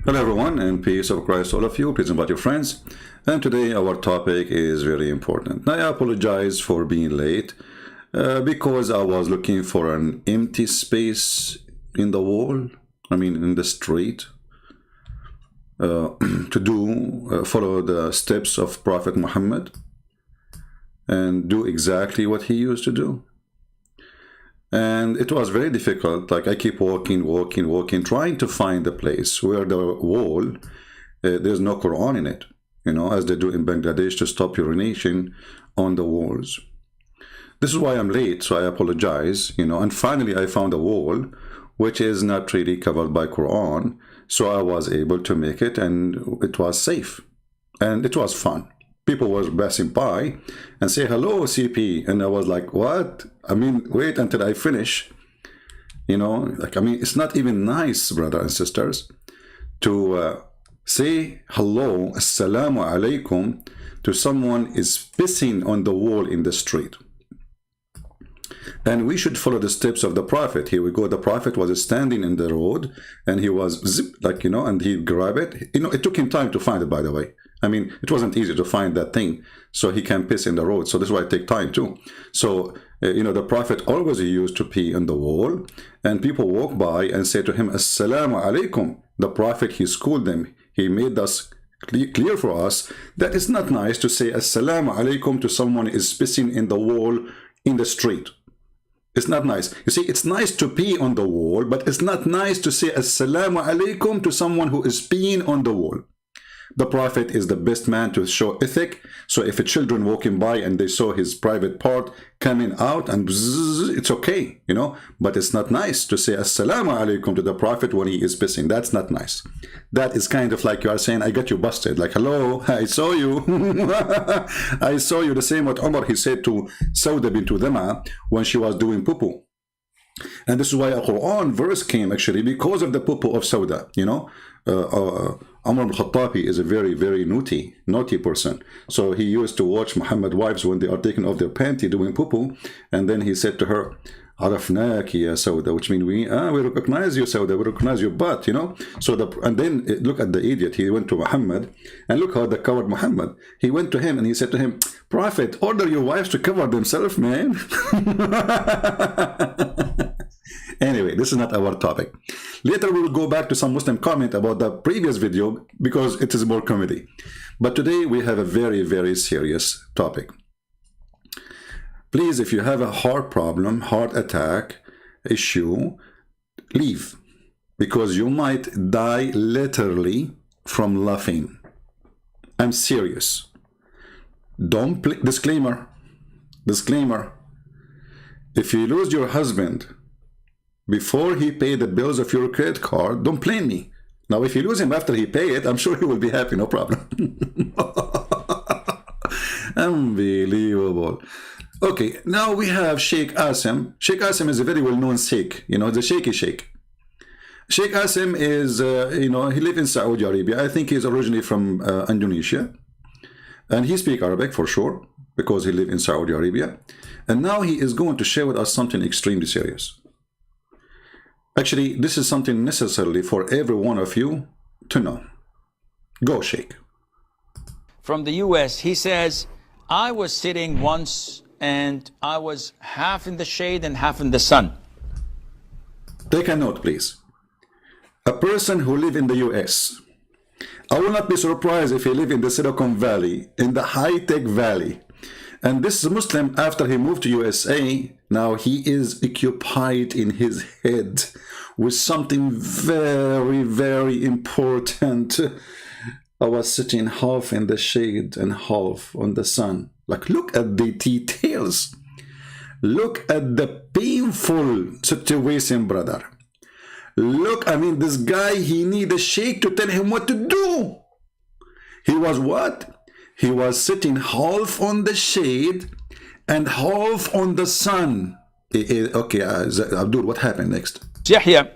Hello everyone, and peace of Christ to all of you. Please invite your friends. And today our topic is very important. Now, I apologize for being late because I was looking for an empty space in the wall, in the street, to follow the steps of Prophet Muhammad and do exactly what he used to do. And it was very difficult. Like, I keep walking, trying to find a place where the wall, there's no Quran in it, as they do in Bangladesh to stop urination on the walls. This is why I'm late, so I apologize, and finally I found a wall which is not really covered by Quran, so I was able to make it, and it was safe, and it was fun. People were passing by and say, hello, CP. And I was like, what? Wait until I finish. It's not even nice, brothers and sisters, to say hello, assalamu alaikum, to someone is pissing on the wall in the street. And we should follow the steps of the Prophet. Here we go. The Prophet was standing in the road, and he was and he grabbed it. It took him time to find it, by the way. It wasn't easy to find that thing, so he can piss in the road. So this is why it takes time too. So, the Prophet always used to pee on the wall, and people walk by and say to him, Assalamu alaikum. The Prophet, he schooled them. He made us clear for us that it's not nice to say Assalamu alaikum to someone who is pissing in the wall in the street. It's not nice. You see, it's nice to pee on the wall, but it's not nice to say Assalamu alaikum to someone who is peeing on the wall. The Prophet is the best man to show ethic. So if a children walking by and they saw his private part coming out and bzzz, it's okay, but it's not nice to say Assalamu alaikum to the Prophet when he is pissing. That's not nice. That is kind of like you are saying, I got you busted. Like, hello, I saw you. I saw you. The same what Umar, he said to Sauda bint Dama when she was doing poo-poo. And this is why a Quran verse came actually because of the poo-poo of Sauda, Umar al-Khattabi is a very, very naughty person. So he used to watch Muhammad wives when they are taking off their panty doing poo-poo, and then he said to her, Arafnaki ya Sauda, which means we recognize you, Sauda, we recognize your butt, and then look at the idiot. He went to Muhammad, and look how they covered Muhammad. He went to him and he said to him, Prophet, order your wives to cover themselves, man. Anyway, this is not our topic. Later we will go back to some Muslim comment about the previous video because it is more comedy. But today we have a very, very serious topic. Please, if you have a heart problem, heart attack issue, leave, because you might die literally from laughing. I'm serious. Don't play. Disclaimer. If you lose your husband before he paid the bills of your credit card, don't blame me. Now, if you lose him after he pay it, I'm sure he will be happy, no problem. Unbelievable. Okay, now we have Sheikh Assim. Sheikh Assim is a very well-known Sheikh, the shaky Sheikh. Sheikh Assim is, he lives in Saudi Arabia. I think he's originally from Indonesia. And he speaks Arabic for sure, because he lives in Saudi Arabia. And now he is going to share with us something extremely serious. Actually, this is something necessarily for every one of you to know. Go, Sheikh. From the US, he says, I was sitting once and I was half in the shade and half in the sun. Take a note, please. A person who lives in the US, I will not be surprised if he lives in the Silicon Valley, in the high-tech valley. And this Muslim, after he moved to USA, now he is occupied in his head with something very, very important. I was sitting half in the shade and half on the sun. Like, look at the details. Look at the painful situation, brother. Look, this guy, he need a sheikh to tell him what to do. He was what? He was sitting half on the shade and half on the sun. Okay, Abdul, what happened next? Yahya,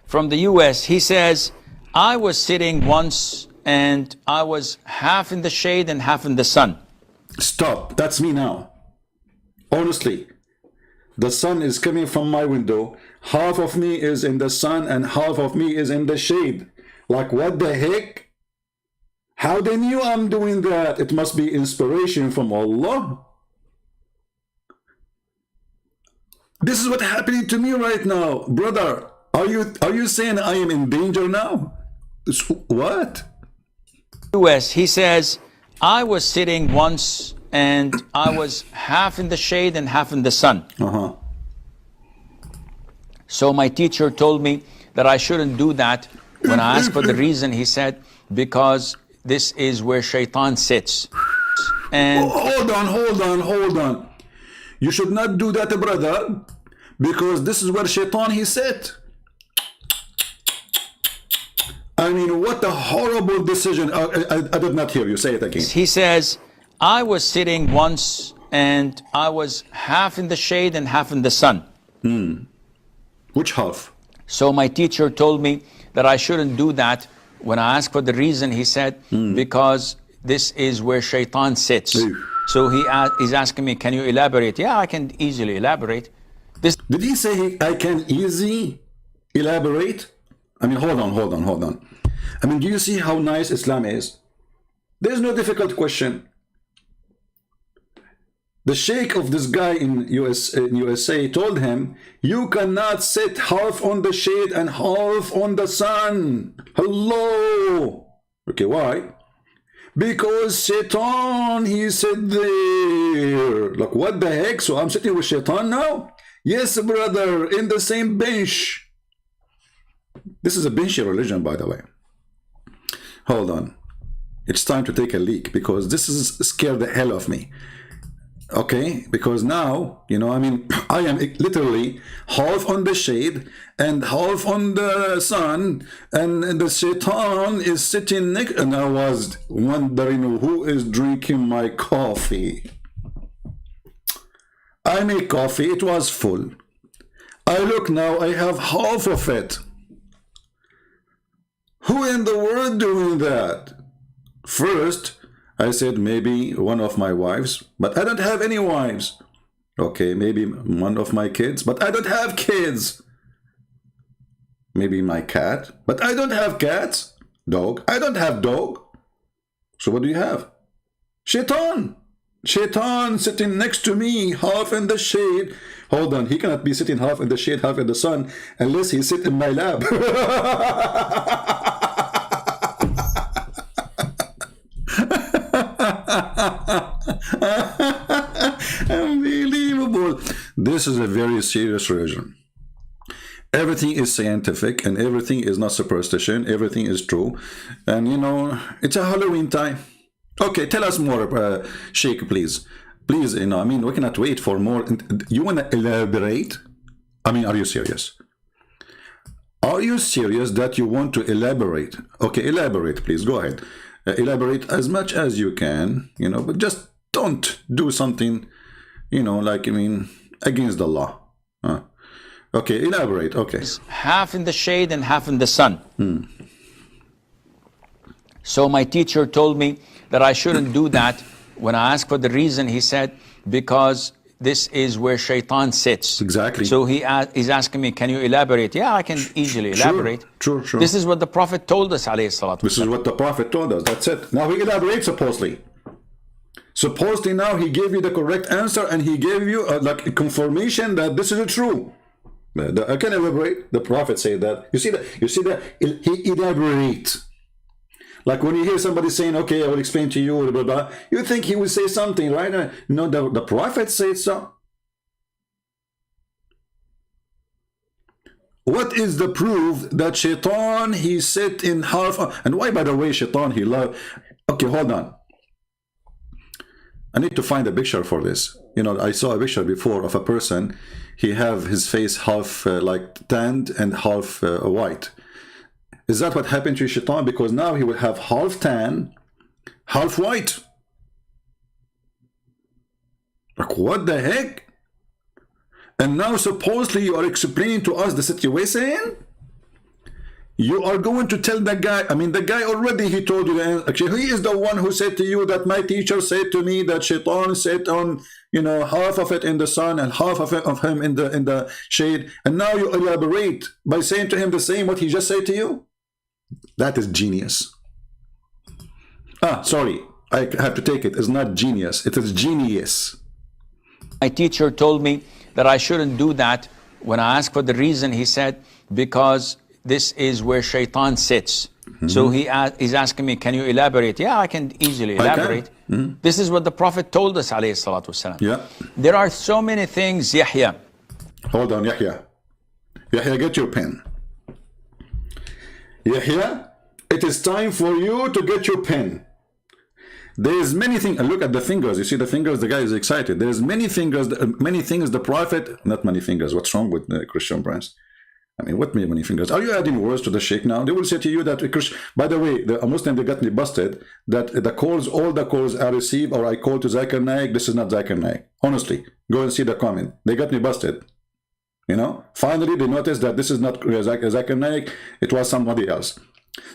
from the US, he says, I was sitting once and I was half in the shade and half in the sun. Stop. That's me now. Honestly, the sun is coming from my window. Half of me is in the sun and half of me is in the shade. Like, what the heck? How they knew I'm doing that? It must be inspiration from Allah. This is what's happening to me right now, brother. Are you saying I am in danger now? What? US, he says, I was sitting once and I was half in the shade and half in the sun. So my teacher told me that I shouldn't do that. When I asked for the reason, he said, because this is where Shaitan sits. And hold on. You should not do that, brother, because this is where Shaitan he sat. I mean, what a horrible decision. I did not hear you. Say it again. He says, I was sitting once and I was half in the shade and half in the sun. Which half? So my teacher told me that I shouldn't do that. When I asked for the reason, he said, because this is where Shaitan sits. So he's asking me, can you elaborate? Yeah, I can easily elaborate. Did he say I can easily elaborate? I mean, hold on. I mean, do you see how nice Islam is? There's no difficult question. The sheikh of this guy in USA told him, you cannot sit half on the shade and half on the sun. Hello. Okay, why? Because Shaitan, he said there. Like, what the heck? So I'm sitting with Shaitan now? Yes, brother, in the same bench. This is a benchy religion, by the way. Hold on. It's time to take a leak, because this is scared the hell of me. Okay, because now, you know, I mean, I am literally half on the shade and half on the sun, and the Shaitan is sitting next, and I was wondering who is drinking my coffee. I make coffee, it was full. I look now, I have half of it. Who in the world doing that? First, I said maybe one of my wives, but I don't have any wives. Okay, maybe one of my kids, but I don't have kids. Maybe my cat, but I don't have cats. Dog, I don't have dog. So what do you have? Shaitan. Shaitan sitting next to me, half in the shade. Hold on, he cannot be sitting half in the shade, half in the sun, unless he sit in my lap. Unbelievable. This is a very serious religion. Everything is scientific and everything is not superstition. Everything is true. And you know, it's a Halloween time. Okay, tell us more, Sheikh, please. Please, you know, I mean, we cannot wait for more. You want to elaborate? I mean, are you serious? Are you serious that you want to elaborate? Okay, elaborate, please. Go ahead. Elaborate as much as you can, you know, but just don't do something, you know, like, I mean, against the law. Okay, elaborate. Okay. Half in the shade and half in the sun. So my teacher told me that I shouldn't do that. When I asked for the reason, he said, because this is where Shaitan sits. Exactly. So he's asking me, can you elaborate? Yeah, I can easily elaborate. Sure. This is what the Prophet told us, alayhi salatu. This is what the Prophet told us. That's it. Now he elaborates supposedly. Supposedly now he gave you the correct answer and he gave you like a confirmation that this is true. I can elaborate. The Prophet said that. You see that he elaborates. Like when you hear somebody saying, okay, I will explain to you, blah, blah, blah, you think he will say something, right? No, the Prophet said so. What is the proof that Shaitan, he sit in half, and why, by the way, Shaitan, he loved, okay, hold on. I need to find a picture for this. You know, I saw a picture before of a person, he have his face half like tanned and half white. Is that what happened to Shaitan? Because now he will have half tan, half white. Like, what the heck? And now supposedly you are explaining to us the situation? You are going to tell the guy, I mean, the guy already, he told you, actually, he is the one who said to you that my teacher said to me that Shaitan sat on, you know, half of it in the sun and half of him in the shade. And now you elaborate by saying to him the same what he just said to you? That is genius. Sorry, I have to take it. It's not genius. It is genius. My teacher told me that I shouldn't do that. When I asked for the reason, he said, because this is where Shaitan sits. So he's asking me, can you elaborate? Yeah, I can easily elaborate. This is what the Prophet told us, alayhi salatu wasalam. Yeah. There are so many things, Yahya. Hold on, Yahya. Yahya, get your pen. Yahya, it is time for you to get your pen. There is many things. Look at the fingers. You see the fingers? The guy is excited. There is many fingers. Many things the Prophet. Not many fingers. What's wrong with Christian friends? I mean, what many fingers? Are you adding words to the Sheikh now? They will say to you that, by the way, a Muslim, they got me busted, that the calls, all the calls I receive or I call to Zakir Naik, this is not Zakir Naik. Honestly, go and see the comment. They got me busted. You know, finally they noticed that this is not Zakir Naik, it was somebody else.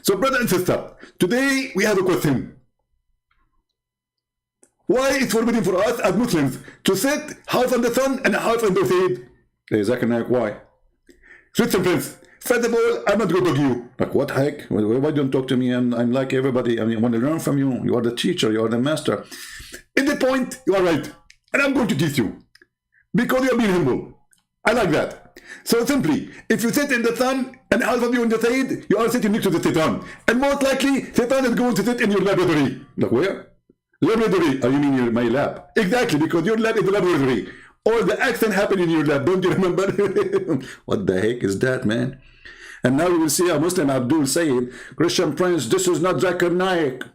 So brother and sister, today we have a question. Why it's forbidden for us as Muslims to sit half on the sun and half on the shade? Hey, Zakir Naik, why? Listen, friends, first of all, I'm not going to talk to you. Like, what heck? Why don't you talk to me? I'm like everybody. I mean, I want to learn from you. You are the teacher. You are the master. In the point, you are right. And I'm going to teach you. Because you are being humble. I like that. So simply, if you sit in the sun and half of you in the shade, you are sitting next to the Shaitan. And most likely, Shaitan is going to sit in your laboratory. Like, where? Laboratory. Oh, you mean my lab? Exactly, because your lab is the laboratory. Or the accent happened in your lab, don't you remember? What the heck is that, man? And now we will see a Muslim Abdul saying, Christian Prince, this is not Zakir Naik.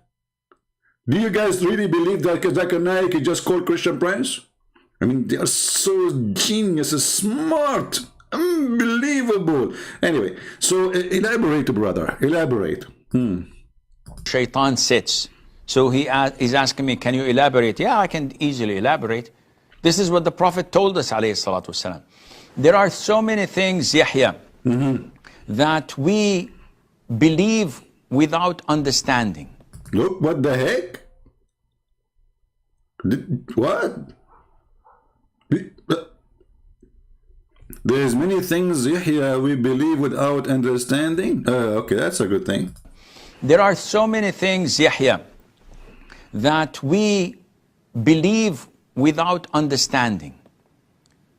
Do you guys really believe that Zakir Naik is just called Christian Prince? I mean, they are so genius, smart, unbelievable. Anyway, so elaborate, brother, elaborate. Shaitan sits. So he's asking me, can you elaborate? Yeah, I can easily elaborate. This is what the Prophet told us, alayhi salatu wasalam. There are so many things, Yahya, that we believe without understanding. Look, what the heck? What? There's many things, Yahya, we believe without understanding. Okay, that's a good thing. There are so many things, Yahya, that we believe without understanding,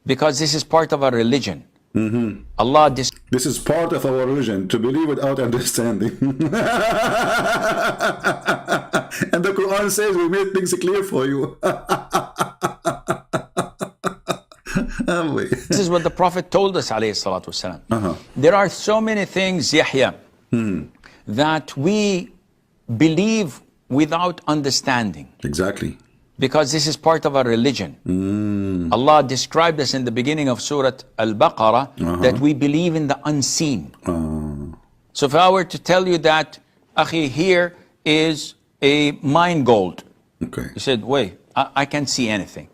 because this is part of our religion. Allah this is part of our religion, to believe without understanding. And the Quran says we made things clear for you. This is what the Prophet told us, alayhi salatu wasalam. There are so many things, Yahya, that we believe without understanding. Exactly. Because this is part of our religion. Allah described us in the beginning of Surah Al-Baqarah that we believe in the unseen. So if I were to tell you that, Akhi, here is a mine gold. Okay. You said, wait, I can't see anything.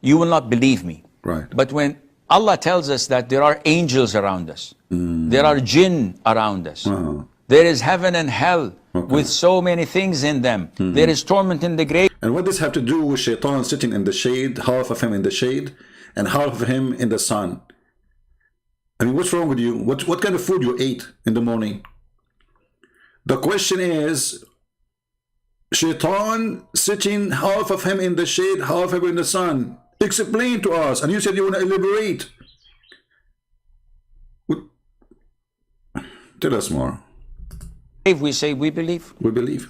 You will not believe me. Right. But when Allah tells us that there are angels around us, there are jinn around us, there is heaven and hell with so many things in them, there is torment in the grave. And what does have to do with Shaitan sitting in the shade, half of him in the shade, and half of him in the sun? I mean, what's wrong with you? What kind of food you ate in the morning? The question is, Shaitan sitting half of him in the shade, half of him in the sun. Explain to us. And you said you want to elaborate. Tell us more. If we say we believe. We believe.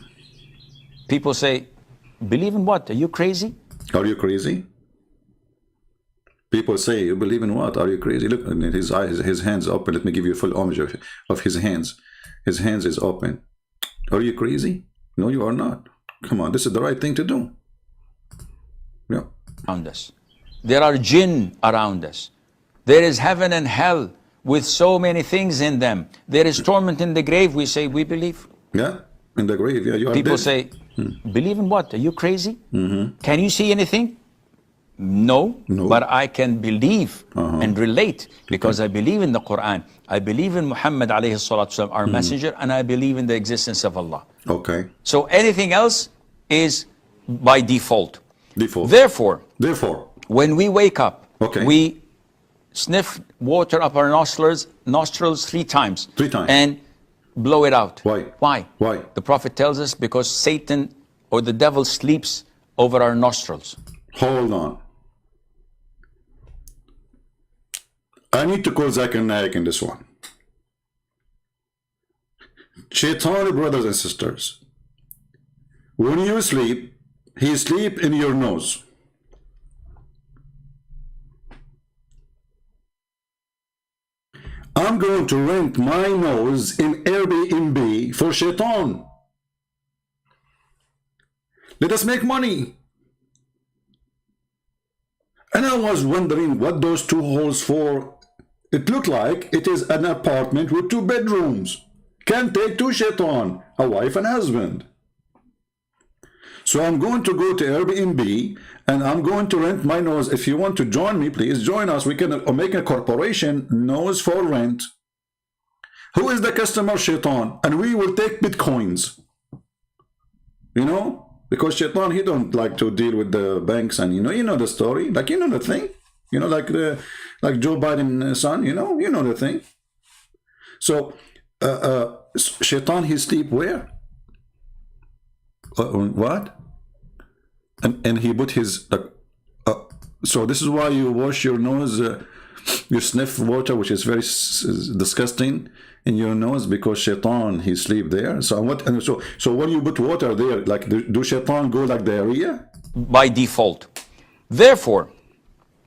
People say, believe in what? Are you crazy? Are you crazy? People say, you believe in what? Are you crazy? Look, his eyes, his hands open. Let me give you a full image of his hands. His hands is open. Are you crazy? No, you are not. Come on, this is the right thing to do. Yeah. Around us. There are jinn around us. There is heaven and hell with so many things in them. There is torment in the grave. We say, we believe. Yeah, in the grave. Yeah, you are People dead. say, believe in what? Are you crazy? Can you see anything? No, but I can believe and relate because I believe in the Quran. I believe in Muhammad alayhi salatu wasalam, our messenger, and I believe in the existence of Allah. Okay. So anything else is by default. Default. Therefore, when we wake up, okay, we sniff water up our nostrils 3 times. 3 times. And blow it out. Why? Why? Why? The Prophet tells us because Satan or the devil sleeps over our nostrils. Hold on. I need to call Zakir Naik in this one. Shaitan, brothers and sisters, when you sleep, he sleep in your nose. I'm going to rent my nose in Airbnb for Shaitan. Let us make money. And I was wondering what those two holes for. It looked like it is an apartment with 2 bedrooms. Can take 2 Shaitan, a wife and husband. So I'm going to go to Airbnb and I'm going to rent my nose. If you want to join me, please join us. We can make a corporation, nose for rent. Who is the customer? Shaitan. And we will take bitcoins. You know? Because Shaitan, he don't like to deal with the banks, and you know the story. Like, you know the thing. You know, like Joe Biden's son, you know the thing. So Shaitan, he sleep where? What? And he put his so this is why you wash your nose, you sniff water, which is very disgusting, in your nose, because Shaitan, he sleep there. So what? And so when you put water there, like do Shaitan go like diarrhea? By default. Therefore,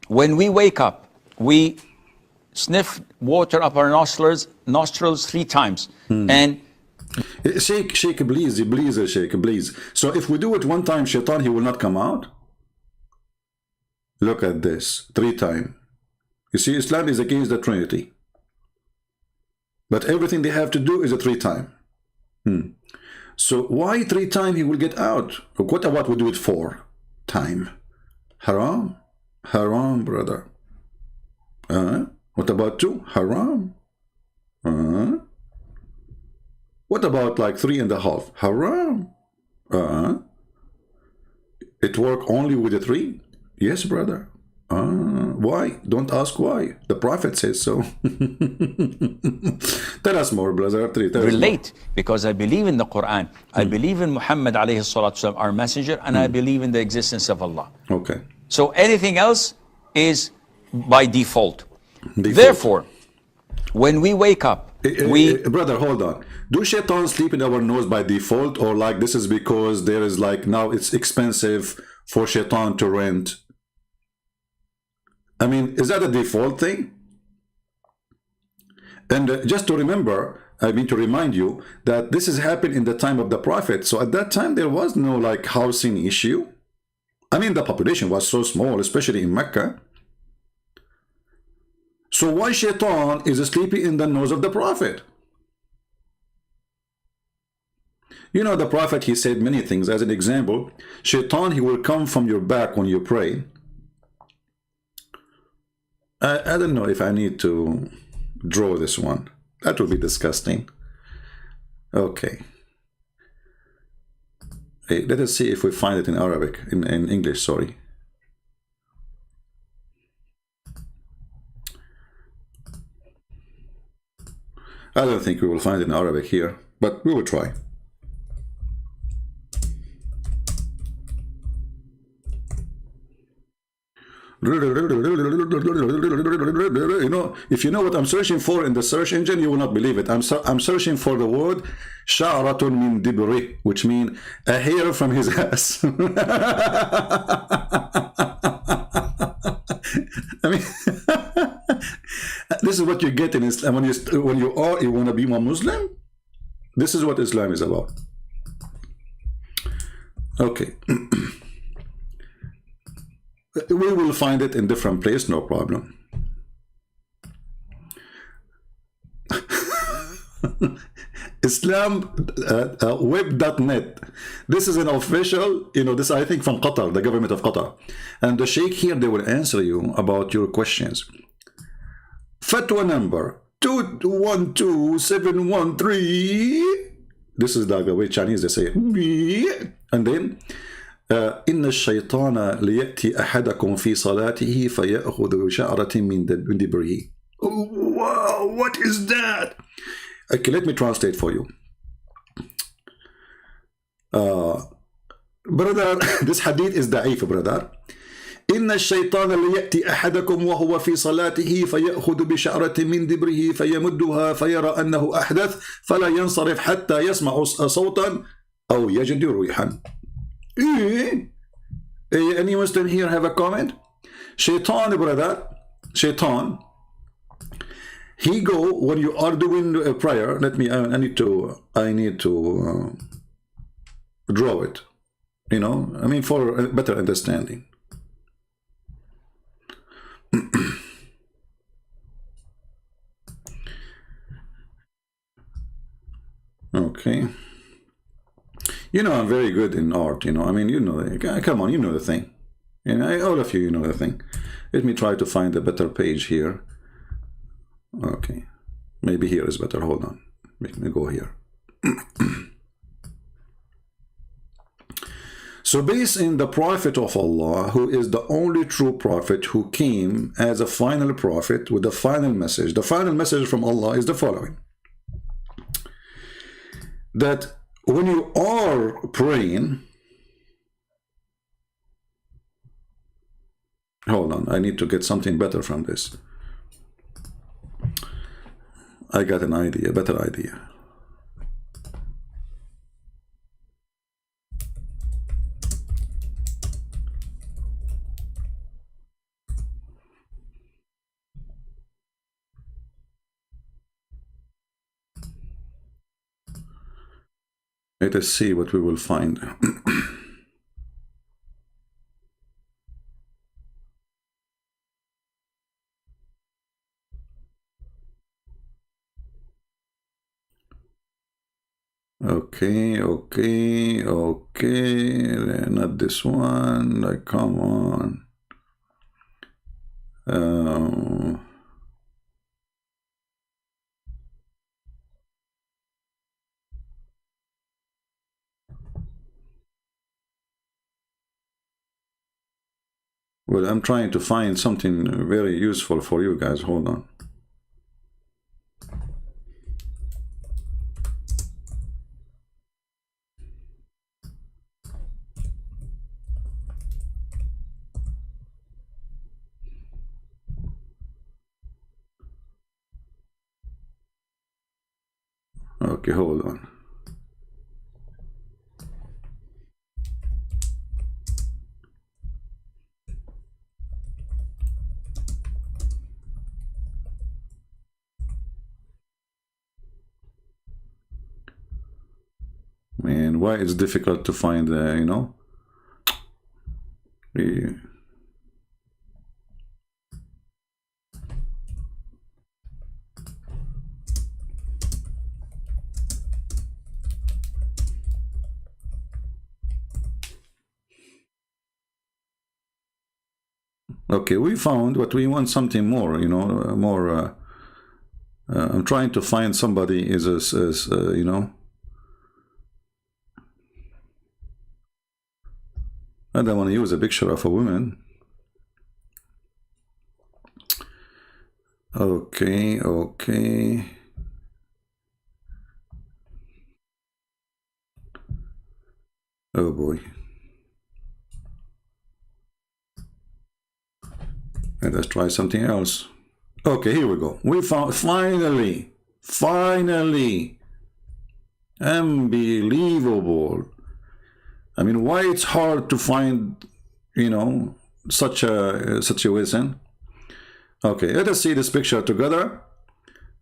when we wake up, we sniff water up our nostrils 3 times. And Sheikh, please, Sheikh, please. So if we do it 1 time, Shaitan, he will not come out? Look at this, 3 times. You see, Islam is against the Trinity. But everything they have to do is a 3 times. So why 3 times he will get out? What about we do it 4 times? Haram? Haram, brother. What about 2? Haram. What about like 3.5? Haram. It work only with the 3? Yes, brother. Why? Don't ask why. The Prophet says so. Tell us more, brother. Relate, because I believe in the Quran. I believe in Muhammad alayhi salatu wasalam, our messenger, and I believe in the existence of Allah. Okay. So anything else is by default. Therefore, when we wake up, brother, hold on. Do Shaitan sleep in our nose by default, or like this is because there is like now it's expensive for Shaitan to rent? I mean, is that a default thing? And just to remember, I mean to remind you that this has happened in the time of the Prophet. So at that time there was no like housing issue. I mean, the population was so small, especially in Mecca. So why Shaitan is sleeping in the nose of the Prophet? You know, the Prophet, he said many things. As an example, Shaitan, he will come from your back when you pray. I don't know if I need to draw this one. That would be disgusting. Okay. Hey, let us see if we find it in Arabic, in English, sorry. I don't think we will find it in Arabic here, but we will try. You know, if you know what I'm searching for in the search engine, you will not believe it. I'm searching for the word sha'ratun min dibri, which means a hair from his ass. I mean, this is what you get in Islam when you want to be a Muslim. This is what Islam is about. Okay. We will find it in different place, no problem. Islam web.net. This is an official, you know, this I think from Qatar, the government of Qatar. And the Sheikh here, they will answer you about your questions. Fatwa number 212713. This is like the way Chinese they say it. And then إن الشيطان ليأتي أحدكم في صلاته فيأخذ شعرة من دبره. Wow, what is that? Okay, let me translate for you. Brother, this hadith is da'if, brother. إن الشيطان ليأتي أحدكم وهو في صلاته فيأخذ بشعرة من دبره فيمدها فيرى أنه أحدث فلا ينصرف حتى يسمع صوتا أو يجد ريحا. Any Muslim here have a comment? Shaitan, brother, Shaitan, he go when you are doing a prayer. Let me. I need to draw it. You know, I mean, for a better understanding. Okay. You know, I'm very good in art, you know. I mean, you know, come on, you know the thing. You know, all of you, you know the thing. Let me try to find a better page here. Okay. Maybe here is better. Hold on. Let me go here. So based in the Prophet of Allah, who is the only true prophet who came as a final prophet with the final message. The final message from Allah is the following. That when you are praying, hold on, I need to get something better from this. I got an idea, better idea. Let us see what we will find. Okay, not this one, like, come on. Well, I'm trying to find something very useful for you guys. Hold on. Okay, hold on. Man, why it's difficult to find, you know? Okay, we found what we want, something more, you know, more. I'm trying to find somebody is you know. I don't want to use a picture of a woman. Okay. Oh boy. Let us try something else. Okay, here we go. We found, finally, unbelievable. I mean, why it's hard to find, you know, such a situation? Okay, let us see this picture together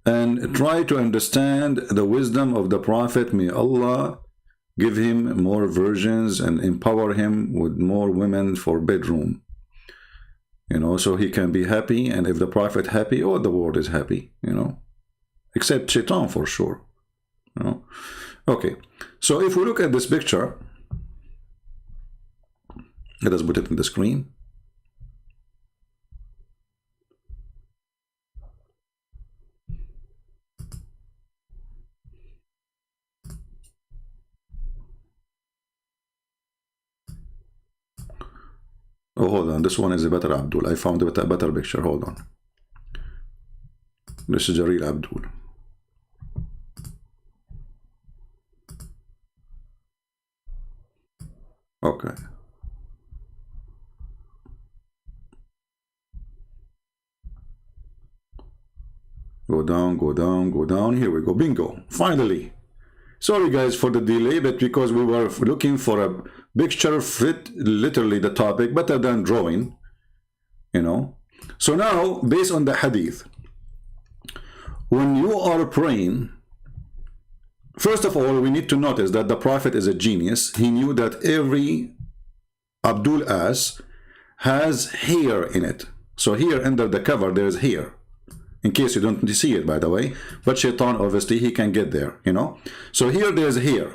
and try to understand the wisdom of the Prophet. May Allah give him more virgins and empower him with more women for bedroom. You know, so he can be happy, and if the Prophet happy, all the world is happy, you know, except Shaitan for sure, you know. Okay, so if we look at this picture, let us put it in the screen. Oh, hold on. This one is a better Abdul. I found a better picture. Hold on. This is a real Abdul. Okay. Go down, go down, go down. Here we go. Bingo. Finally. Sorry guys for the delay, but because we were looking for a picture fit literally the topic better than drawing, you know. So now, based on the hadith, when you are praying, first of all, we need to notice that the Prophet is a genius. He knew that every Abdul As has hair in it. So here under the cover, there's hair. In case you don't see it, by the way. But Shaitan, obviously, he can get there, you know. So here there's hair.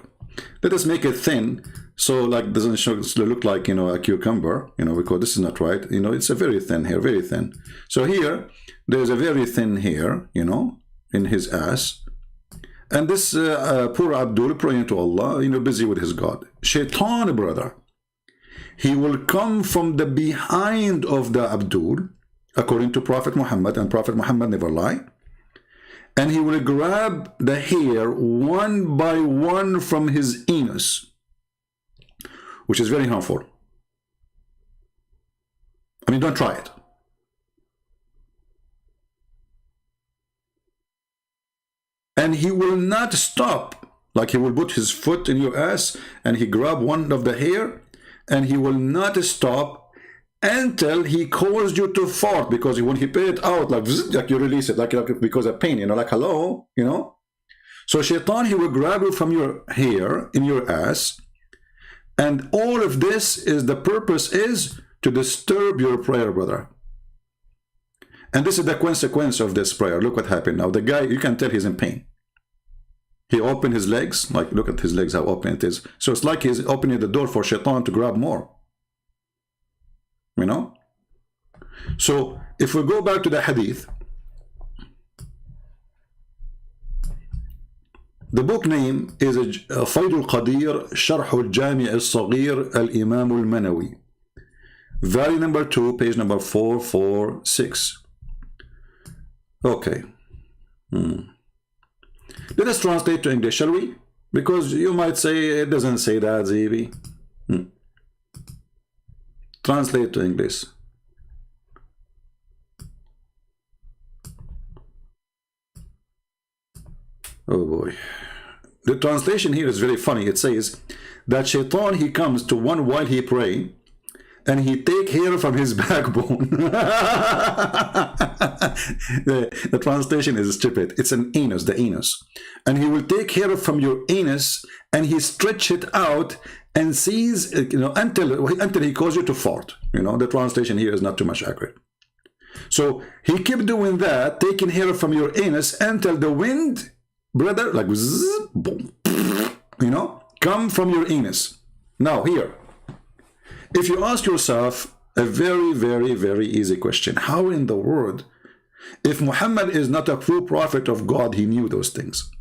Let us make it thin, so like doesn't look like, you know, a cucumber, you know, because this is not right. You know, it's a very thin hair, very thin. So here, there's a very thin hair, you know, in his ass. And this poor Abdul praying to Allah, you know, busy with his God. Shaitan, brother, he will come from the behind of the Abdul, according to Prophet Muhammad, and Prophet Muhammad never lie, and he will grab the hair one by one from his anus, which is very harmful. I mean, don't try it. And he will not stop. Like he will put his foot in your ass and he grab one of the hair, and he will not stop until he caused you to fart, because when he pay it out, like you release it, like because of pain, you know, like hello, you know. So Shaitan, he will grab you from your hair in your ass, and all of this is, the purpose is to disturb your prayer, brother. And this is the consequence of this prayer. Look what happened now. The guy, you can tell he's in pain. He opened his legs, like look at his legs, how open it is. So it's like he's opening the door for Shaitan to grab more. You know? So if we go back to the hadith, the book name is Fayd al-Qadir Sharh al-Jami' al-Saghir al-Imam al-Manawi, volume number 2, page number 446. Okay. Let us translate to English, shall we? Because you might say it doesn't say that, Zivi. Translate to English. Oh boy. The translation here is very funny. It says that Shaitan, he comes to one while he pray, and he take hair from his backbone. the translation is stupid. It's an anus, the anus. And he will take hair from your anus and he stretch it out and sees, you know, until he causes you to fart. You know, the translation here is not too much accurate. So he kept doing that, taking hair from your anus until the wind, brother, like zzz, boom, you know, come from your anus. Now here, if you ask yourself a very, very, very easy question, how in the world, if Muhammad is not a true prophet of God, he knew those things?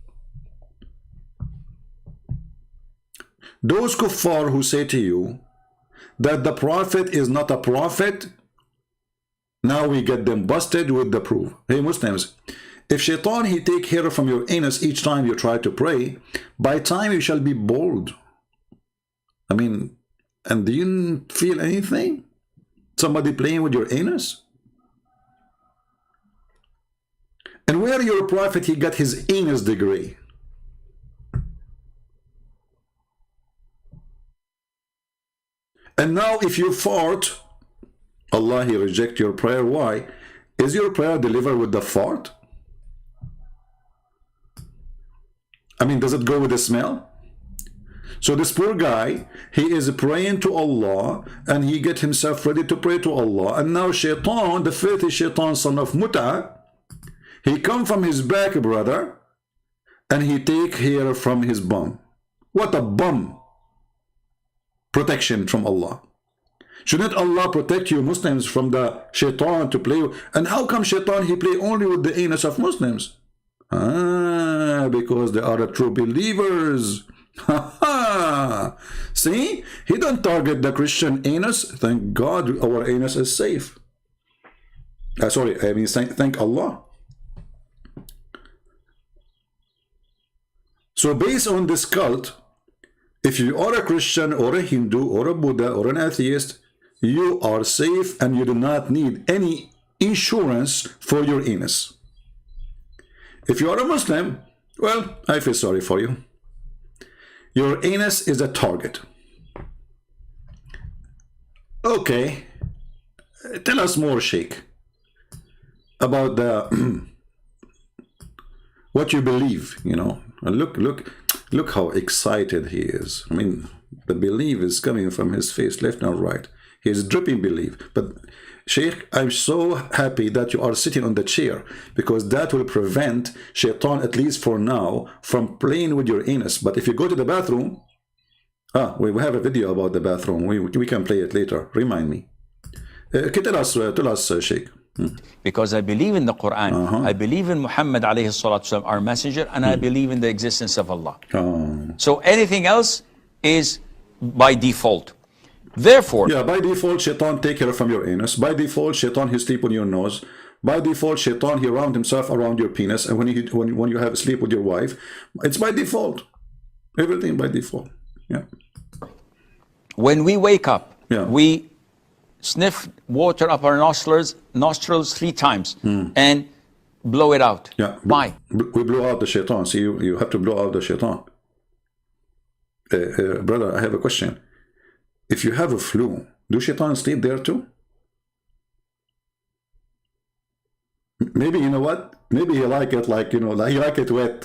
Those kuffar who say to you that the prophet is not a prophet, now we get them busted with the proof. Hey Muslims, if Shaitan, he take hair from your anus each time you try to pray, by time you shall be bald. I mean, and do you feel anything? Somebody playing with your anus? And where your prophet, he got his anus degree? And now if you fart, Allah, he reject your prayer. Why? Is your prayer delivered with the fart? I mean, does it go with the smell? So this poor guy, he is praying to Allah, and he get himself ready to pray to Allah. And now Shaitan, the filthy Shaitan, son of Muta, he come from his back, brother, and he take hair from his bum. What a bum protection from Allah. Shouldn't Allah protect you Muslims from the Shaitan to play? And how come Shaitan, he play only with the anus of Muslims? Because they are the true believers. See, he don't target the Christian anus. Thank God our anus is safe. Sorry, I mean thank Allah. So based on this cult, If you are a Christian or a Hindu or a Buddha or an atheist, you are safe and you do not need any insurance for your anus. If you are a Muslim, well, I feel sorry for you. Your anus is a target. Okay, tell us more, Sheikh, about the what you believe. You know, look how excited he is. I mean, the belief is coming from his face, left and right. He is dripping belief. But Sheikh, I'm so happy that you are sitting on the chair, because that will prevent Shaitan, at least for now, from playing with your anus. But if you go to the bathroom, we have a video about the bathroom. We can play it later. Remind me. Tell us, Sheikh. Because I believe in the Quran, I believe in Muhammad alayhi salatu wasalam, our messenger, and I believe in the existence of Allah. So anything else is by default. Therefore, yeah, by default, Shaitan take care from your anus. By default, Shaitan he sleep on your nose. By default, Shaitan he round himself around your penis. And when you have sleep with your wife, it's by default. Everything by default. Yeah. When we wake up, yeah, we sniff water up our nostrils 3 times and blow it out. Yeah. Why? We blow out the Shaitan. See, you have to blow out the Shaitan. Brother, I have a question. If you have a flu, do Shaitan sleep there too? Maybe, you know what? Maybe he like it like, you know, like he like it wet.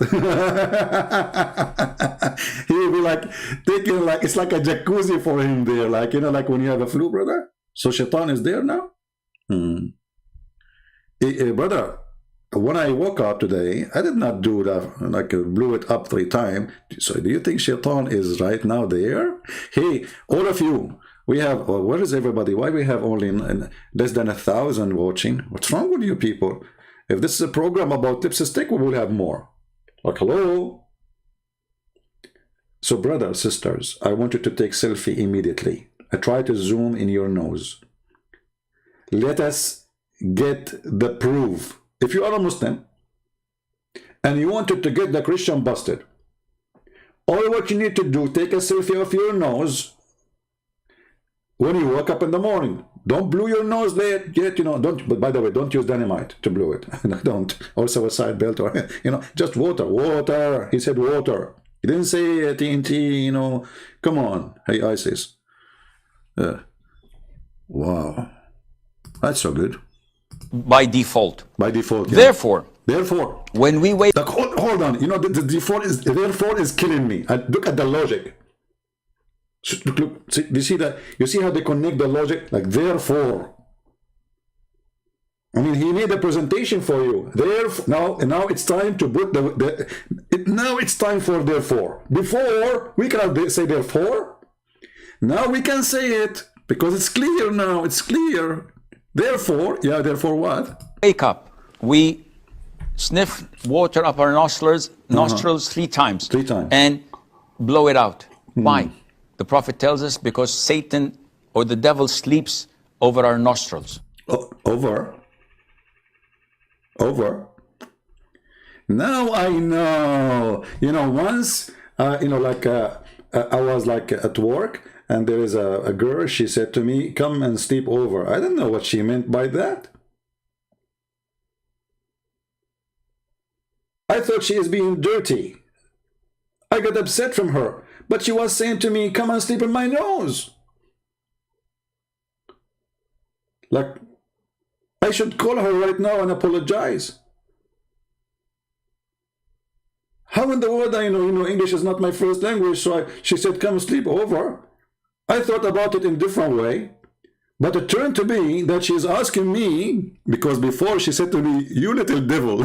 He will be like taking like, it's like a jacuzzi for him there. Like, you know, like when you have a flu, brother. So Shaitan is there now? Brother, when I woke up today, I did not do that, like blew it up 3 times. So do you think Shaitan is right now there? Hey, all of you, we have, where is everybody? Why we have only less than 1,000 watching? What's wrong with you people? If this is a program about lipstick, we will have more. Like, hello? So brothers, sisters, I want you to take selfie immediately. I try to zoom in your nose. Let us get the proof. If you are a Muslim and you wanted to get the Christian busted, all what you need to do, take a selfie of your nose when you wake up in the morning. Don't blow your nose yet, you know, don't, but by the way, don't use dynamite to blow it. Don't. Also a side belt or, you know, just water. He said water. He didn't say TNT, you know. Come on. Hey, ISIS. Wow. That's so good. By default. By default, yeah. Therefore, when we wait... Like, hold on. You know, the default is... Therefore is killing me. Look at the logic. Look, see, you see that? You see how they connect the logic? Like, therefore. I mean, he made a presentation for you. Therefore, now it's time to put now it's time for therefore. Before, we cannot say therefore. Now we can say it because it's clear now. It's clear. Therefore, yeah, therefore what? Wake up. We sniff water up our nostrils 3 times. 3 times. And blow it out. Why? The Prophet tells us because Satan or the devil sleeps over our nostrils. Over? Now I know. You know, once, you know, like I was like at work and there is a girl, she said to me, come and sleep over. I don't know what she meant by that. I thought she is being dirty. I got upset from her. But she was saying to me, come and sleep in my nose. Like, I should call her right now and apologize. How in the world I know, you know, English is not my first language, so she said, come sleep over. I thought about it in a different way. But it turned to be that she's asking me, because before she said to me, you little devil.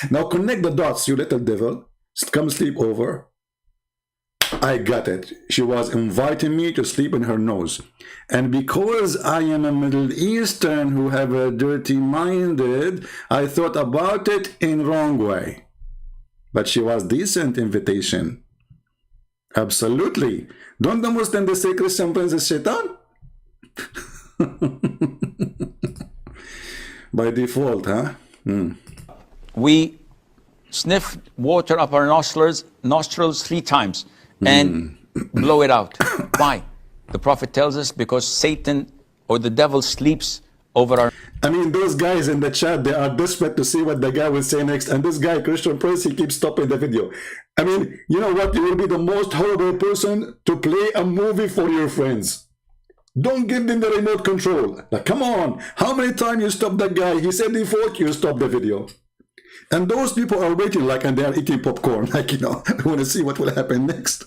Now connect the dots, you little devil. Come sleep over. I got it. She was inviting me to sleep in her nose. And because I am a Middle Eastern who have a dirty minded, I thought about it in wrong way. But she was decent invitation. Absolutely. Don't the Muslims they say Christian Prince is Shaitan? By default, huh? We sniff water up our nostrils 3 times and blow it out. Why? The Prophet tells us because Satan or the devil sleeps over our... I mean, those guys in the chat, they are desperate to see what the guy will say next. And this guy, Christian Prince, he keeps stopping the video. I mean, you know what? You will be the most horrible person to play a movie for your friends. Don't give them the remote control. Like, come on. How many times you stop that guy? He said default, you stop the video. And those people are waiting, like, and they are eating popcorn. Like, you know, I want to see what will happen next.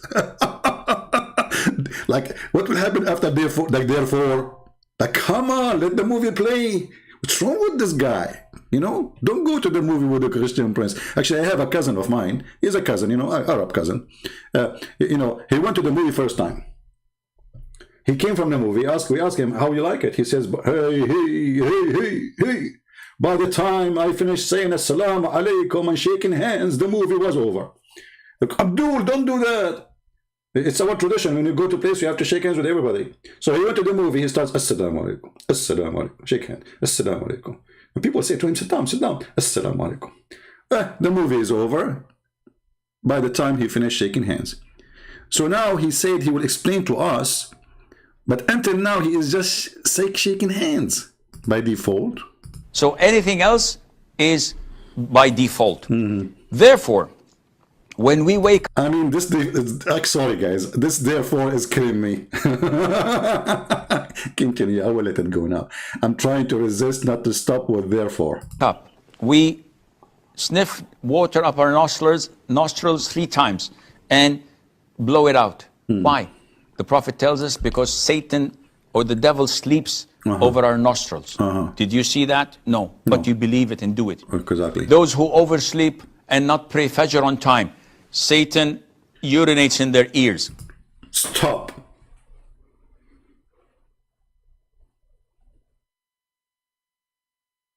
Like, what will happen after therefore? Like, therefore. Like, come on, let the movie play. What's wrong with this guy? You know, don't go to the movie with the Christian Prince. Actually, I have a cousin of mine. He's a cousin, you know, Arab cousin. You know, he went to the movie first time. He came from the movie. We asked him, how you like it? He says, hey. By the time I finished saying assalamu alaikum and shaking hands, the movie was over. Look, Abdul, don't do that. It's our tradition. When you go to a place, you have to shake hands with everybody. So he went to the movie. He starts, assalamu alaikum, shake hands, assalamu alaikum. And people say to him, sit down, assalamu alaikum. The movie is over by the time he finished shaking hands. So now he said he will explain to us, but until now he is just shaking hands by default. So anything else is by default. Therefore, when we wake up... I mean, sorry guys, this therefore is killing me. Continue, I will let it go now. I'm trying to resist not to stop with therefore. We sniff water up our nostrils 3 times and blow it out. Why? The Prophet tells us because Satan or the devil sleeps over our nostrils. Did you see that? No. But you believe it and do it. Exactly. Those who oversleep and not pray Fajr on time, Satan urinates in their ears. Stop.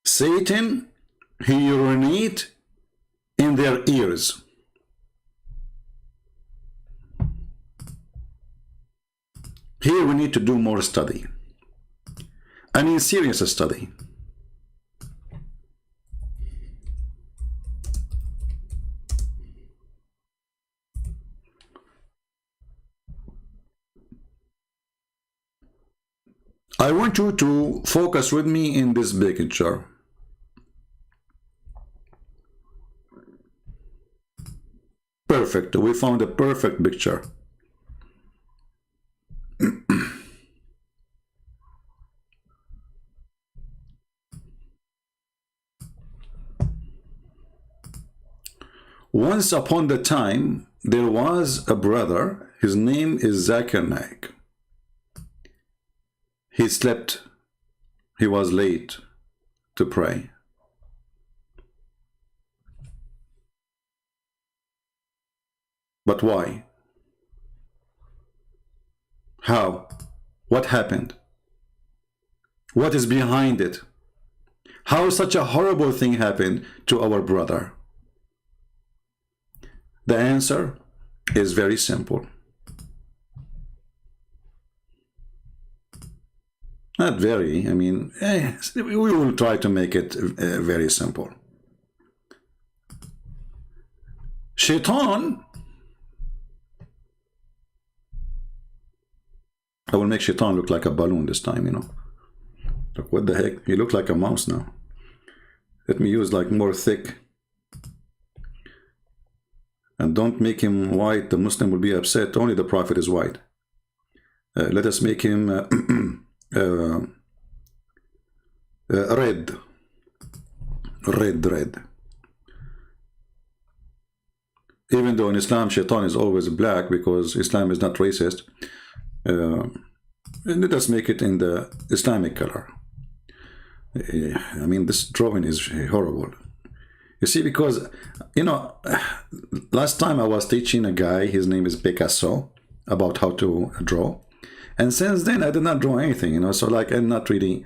Satan, he urinates in their ears. Here we need to do more study. I mean, serious study. I want you to focus with me in this picture. Perfect. We found a perfect picture. Once upon the time, there was a brother. His name is Zakir Naik. He slept. He was late to pray. But why? How? What happened? What is behind it? How such a horrible thing happened to our brother? The answer is very simple. Not very, I mean, we will try to make it very simple. Shaitan, I will make Shaitan look like a balloon this time, you know. Look, what the heck? He looks like a mouse now. Let me use like more thick. And don't make him white. The Muslim will be upset. Only the Prophet is white. Let us make him red. Red. Even though in Islam, Shaitan is always black because Islam is not racist. Let us make it in the Islamic color. I mean, this drawing is horrible. You see, because, you know, last time I was teaching a guy, his name is Picasso, about how to draw. And since then, I did not draw anything, you know, so like, I'm not really,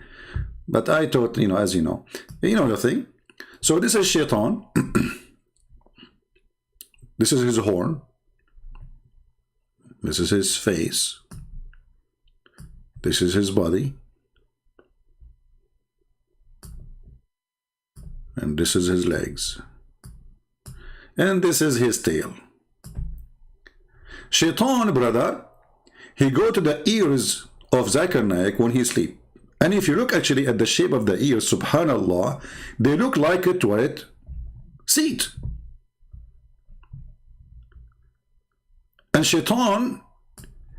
but I thought, you know, as you know the thing. So this is Shaitan. This is his horn. This is his face. This is his body. And this is his legs. And this is his tail. Shaitan, brother, he go to the ears of Zakir Naik when he sleep. And if you look actually at the shape of the ears, subhanallah, they look like a toilet seat. And Shaitan,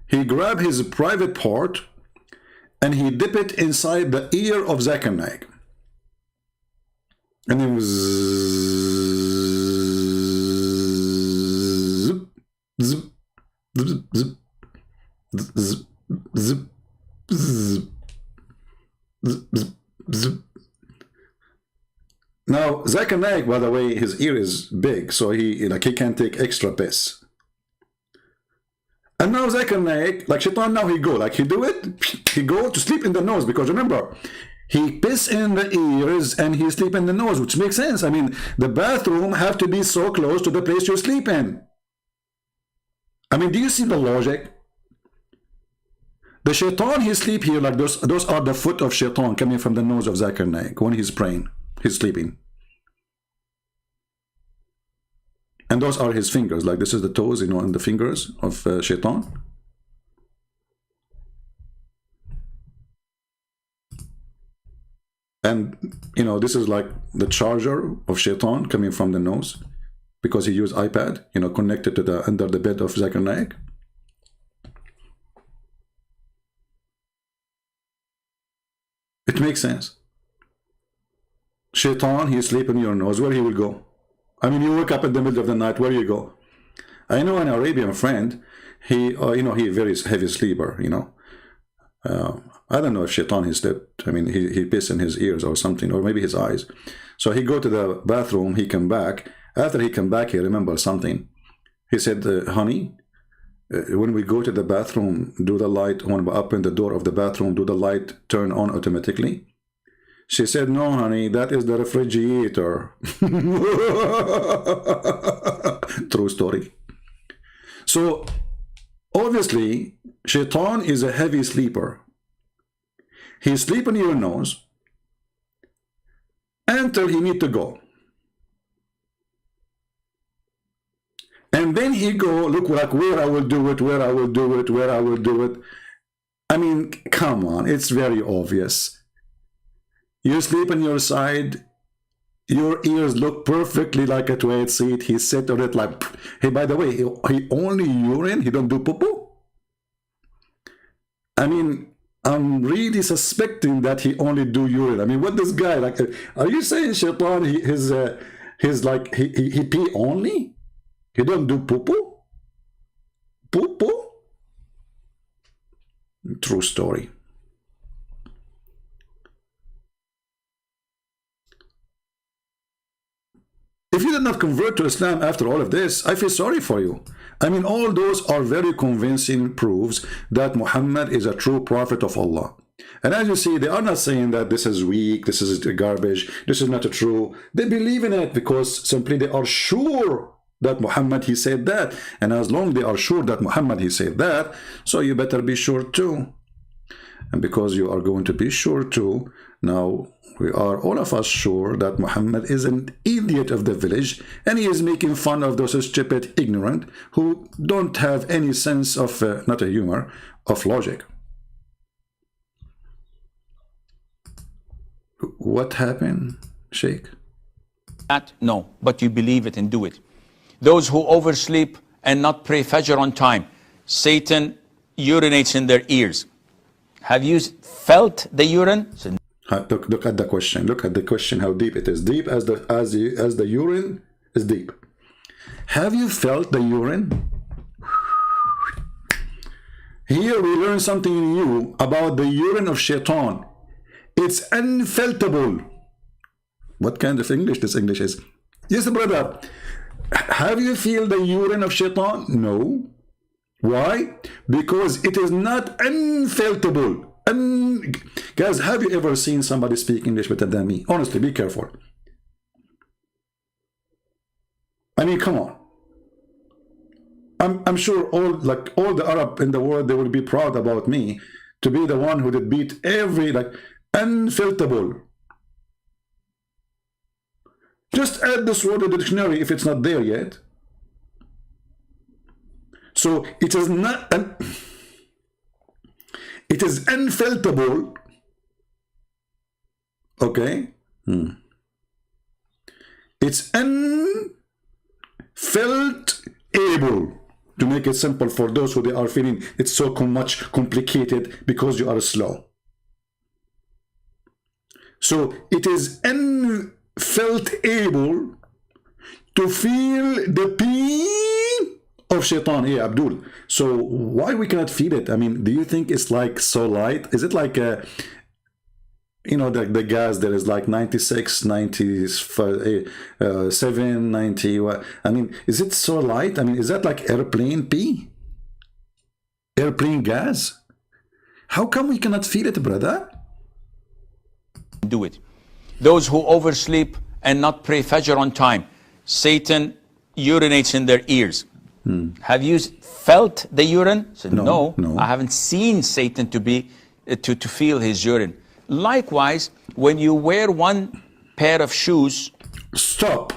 he grab his private part and he dip it inside the ear of Zakir Naik. And it was zip, zip, zip, zip, zip, zip, zip, zip, zip. Now, Zakir Naik, by the way, his ear is big, so he can't take extra piss. And now Zakir Naik, like Shaitan, now he go, like he do it, he go to sleep in the nose, because remember, he piss in the ears and he sleep in the nose, which makes sense. I mean, the bathroom have to be so close to the place you sleep in. I mean, do you see the logic? The Shaitan, he sleep here, like those are the foot of Shaitan coming from the nose of Zakir Naik when he's praying, he's sleeping. And those are his fingers, like this is the toes, you know, and the fingers of Shaitan. And, you know, this is like the charger of Shaitan coming from the nose, because he used iPad, you know, connected to the under the bed of Zakir Naik. It makes sense. Shaitan, he sleep in your nose, where he will go? I mean, you wake up in the middle of the night, where you go? I know an Arabian friend, he, you know, he very heavy sleeper, you know. I don't know if Shaitan he slept. I mean, he pissed in his ears or something, or maybe his eyes. So he go to the bathroom, he come back. After he come back, he remember something. He said, honey, when we go to the bathroom, do the light, when we open the door of the bathroom, do the light turn on automatically? She said, no, honey, that is the refrigerator. True story. So, obviously, Shaitan is a heavy sleeper. He sleep in your nose until he need to go. And then he go, look, like where I will do it, where I will do it, where I will do it. I mean, come on, it's very obvious. You sleep on your side, your ears look perfectly like a toilet seat. He sit on it like, hey, by the way, he only urine, he don't do poo-poo? I mean, I'm really suspecting that he only do urine. I mean, what this guy, like, are you saying Shaitan, his like, he pee only? He don't do poo-poo? Poo-poo? True story. If you did not convert to Islam after all of this, I feel sorry for you. I mean, all those are very convincing proofs that Muhammad is a true prophet of Allah. And as you see, they are not saying that this is weak, this is garbage, this is not true. They believe in it because simply they are sure that Muhammad, he said that. And as long as they are sure that Muhammad, he said that, so you better be sure too. And because you are going to be sure too, now we are all of us sure that Muhammad is an idiot of the village, and he is making fun of those stupid, ignorant, who don't have any sense of, not a humor, of logic. What happened, Sheikh? No, but you believe it and do it. Those who oversleep and not pray Fajr on time, Satan urinates in their ears. Have you felt the urine? Look at the question. Look at the question, how deep it is. Deep as the urine is deep. Have you felt the urine? Here we learn something new about the urine of Shaitan. It's unfeltable. What kind of English this English is? Yes, brother. Have you feel the urine of Shaitan? No. Why? Because it is not unfeltable. Guys, have you ever seen somebody speak English better than me? Honestly, be careful. I mean, come on. I'm sure all the Arab in the world, they will be proud about me to be the one who did beat every, like, unfilterable. Just add this word to the dictionary if it's not there yet. So it is not it is unfilterable. Okay? It's unfilterable. To make it simple for those who they are feeling it's so much complicated because you are slow. So it is unfilterable to feel the pain of Shaitan. Hey, Abdul. So why we cannot feel it? I mean, do you think it's like so light? Is it like a, you know, the gas that is like 96, 97, 90? I mean, is it so light? I mean, is that like airplane pee? Airplane gas? How come we cannot feel it, brother? Do it. Those who oversleep and not pray Fajr on time, Satan urinates in their ears. Have you felt the urine? I said, no, I haven't seen Satan to feel his urine. Likewise, when you wear one pair of shoes. Stop.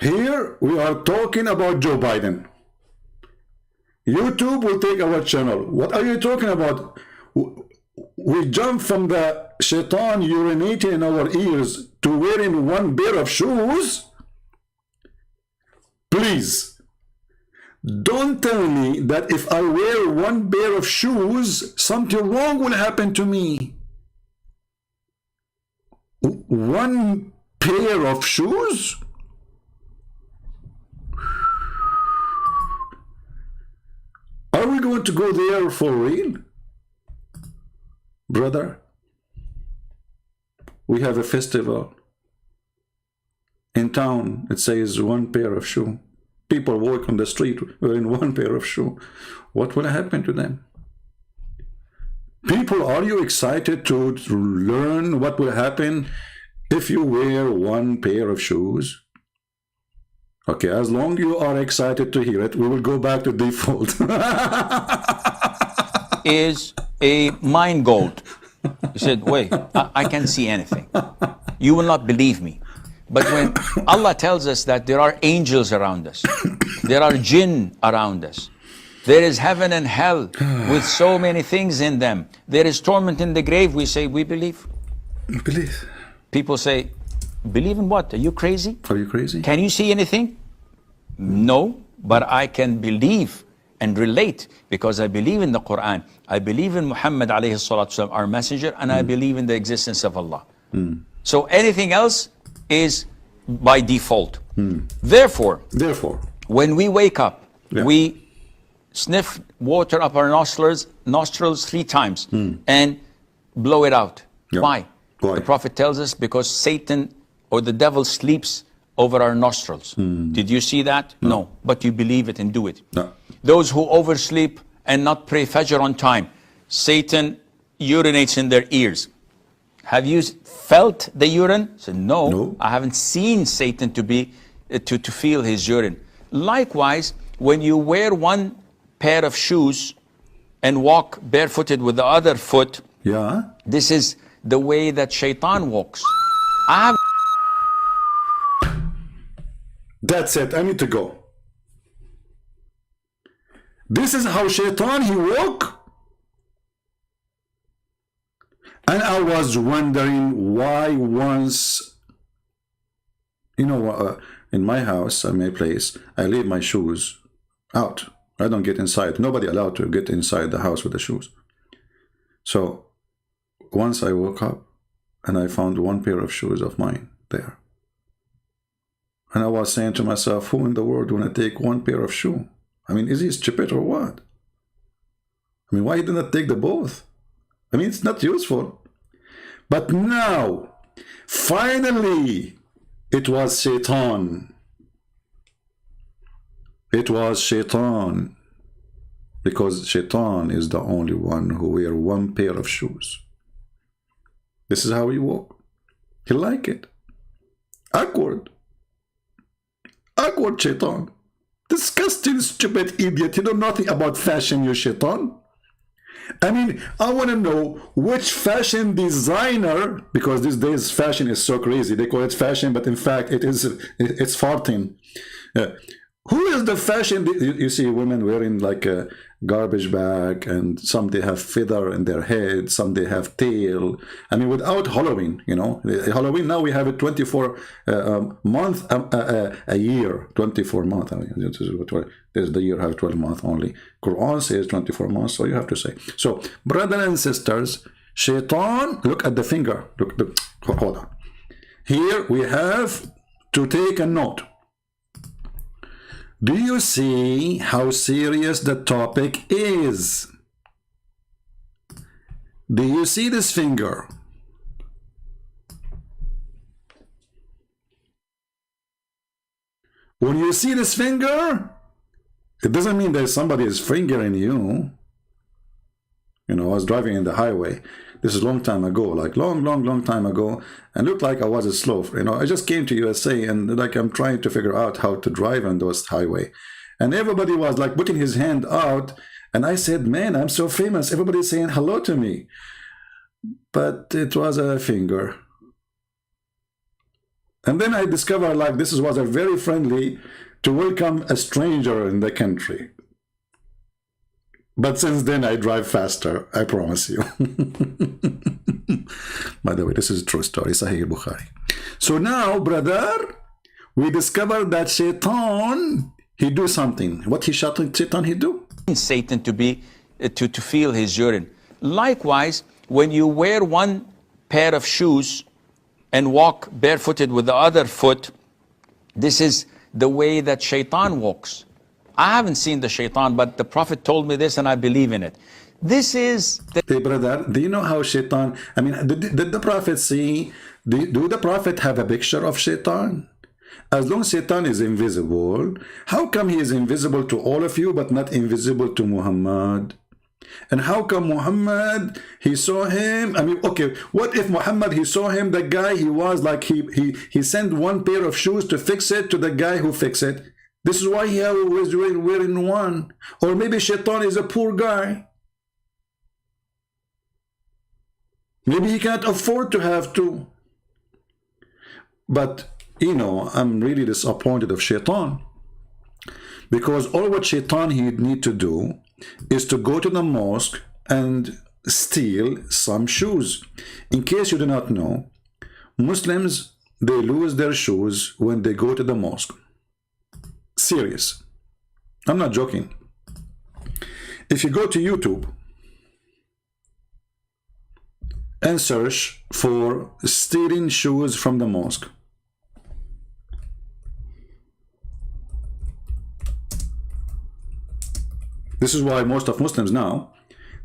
Here we are talking about Joe Biden. YouTube will take our channel. What are you talking about? We jump from the Shaitan urinating in our ears to wearing one pair of shoes? Please, don't tell me that if I wear one pair of shoes, something wrong will happen to me. One pair of shoes? Are we going to go there for real? Brother, we have a festival. In town, it says one pair of shoe. People walk on the street wearing one pair of shoe. What will happen to them? People, are you excited to learn what will happen if you wear one pair of shoes? Okay, as long as you are excited to hear it, we will go back to default. Is a mind gold. He said, wait, I can't see anything. You will not believe me. But when Allah tells us that there are angels around us, there are jinn around us, there is heaven and hell with so many things in them, there is torment in the grave, we say, we believe. We believe. People say, believe in what? Are you crazy? Are you crazy? Can you see anything? No, but I can believe and relate because I believe in the Quran. I believe in Muhammad alayhi salatu wasalam, our messenger, and I believe in the existence of Allah. So anything else is by default. Therefore, when we wake up, we sniff water up our nostrils 3 times and blow it out. Why? The Prophet tells us because Satan or the devil sleeps over our nostrils. Did you see that? No. But you believe it and do it. No. Those who oversleep and not pray Fajr on time, Satan urinates in their ears. Have you felt the urine? I said, no, I haven't seen Satan to feel his urine. Likewise, when you wear one pair of shoes and walk barefooted with the other foot, this is the way that Shaitan walks. That's it, I need to go. This is how Shaitan he walk. And I was wondering why once, you know, in my house, in my place, I leave my shoes out. I don't get inside. Nobody allowed to get inside the house with the shoes. So once I woke up and I found one pair of shoes of mine there. And I was saying to myself, who in the world want to take one pair of shoe? I mean, is he stupid or what? I mean, why didn't I take the both? I mean, it's not useful. But now, finally, it was Shaitan. It was Shaitan. Because Shaitan is the only one who wears one pair of shoes. This is how he walk. He like it. Awkward. Awkward Shaitan. Disgusting, stupid idiot. You know nothing about fashion, you Shaitan. I mean, I want to know which fashion designer, because these days fashion is so crazy. They call it fashion, but in fact, it's farting. Who is the fashion? You see women wearing like a garbage bag, and some they have feather in their head, some they have tail. I mean, without Halloween, you know, Halloween now we have a 24 month a year, 24 month. I mean, there's the year have 12 months only. Quran says 24 months, so you have to say. So, brothers and sisters, Shaitan. Look at the finger. Look. Hold on. Here we have to take a note. Do you see how serious the topic is? Do you see this finger? When you see this finger, it doesn't mean that somebody is fingering you. You know, I was driving in the highway. This is a long time ago, like long time ago, and looked like I was a slow. You know, I just came to USA, and like I'm trying to figure out how to drive on those highway, and everybody was like putting his hand out, and I said, "Man, I'm so famous. Everybody's saying hello to me," but it was a finger. And then I discovered like this was a very friendly to welcome a stranger in the country. But since then, I drive faster, I promise you. By the way, this is a true story, Sahih Bukhari. So now, brother, we discovered that Shaitan, he do something. What Shaitan he do? Satan to be to feel his urine. Likewise, when you wear one pair of shoes and walk barefooted with the other foot, this is the way that Shaitan walks. I haven't seen the Shaitan, but the Prophet told me this and I believe in it. This is the... Hey brother, do you know how Shaitan, I mean, did the Prophet see, do the Prophet have a picture of Shaitan? As long as Shaitan is invisible, how come he is invisible to all of you but not invisible to Muhammad? And how come Muhammad, he saw him? I mean, okay, what if Muhammad, he saw him, the guy, he was like, he sent one pair of shoes to fix it to the guy who fixed it. This is why he was wearing one. Or maybe Shaitan is a poor guy. Maybe he can't afford to have two. But, you know, I'm really disappointed of Shaitan. Because all what Shaitan he need to do is to go to the mosque and steal some shoes. In case you do not know, Muslims, they lose their shoes when they go to the mosque. Serious. I'm not joking. If you go to YouTube and search for stealing shoes from the mosque, this is why most of Muslims now,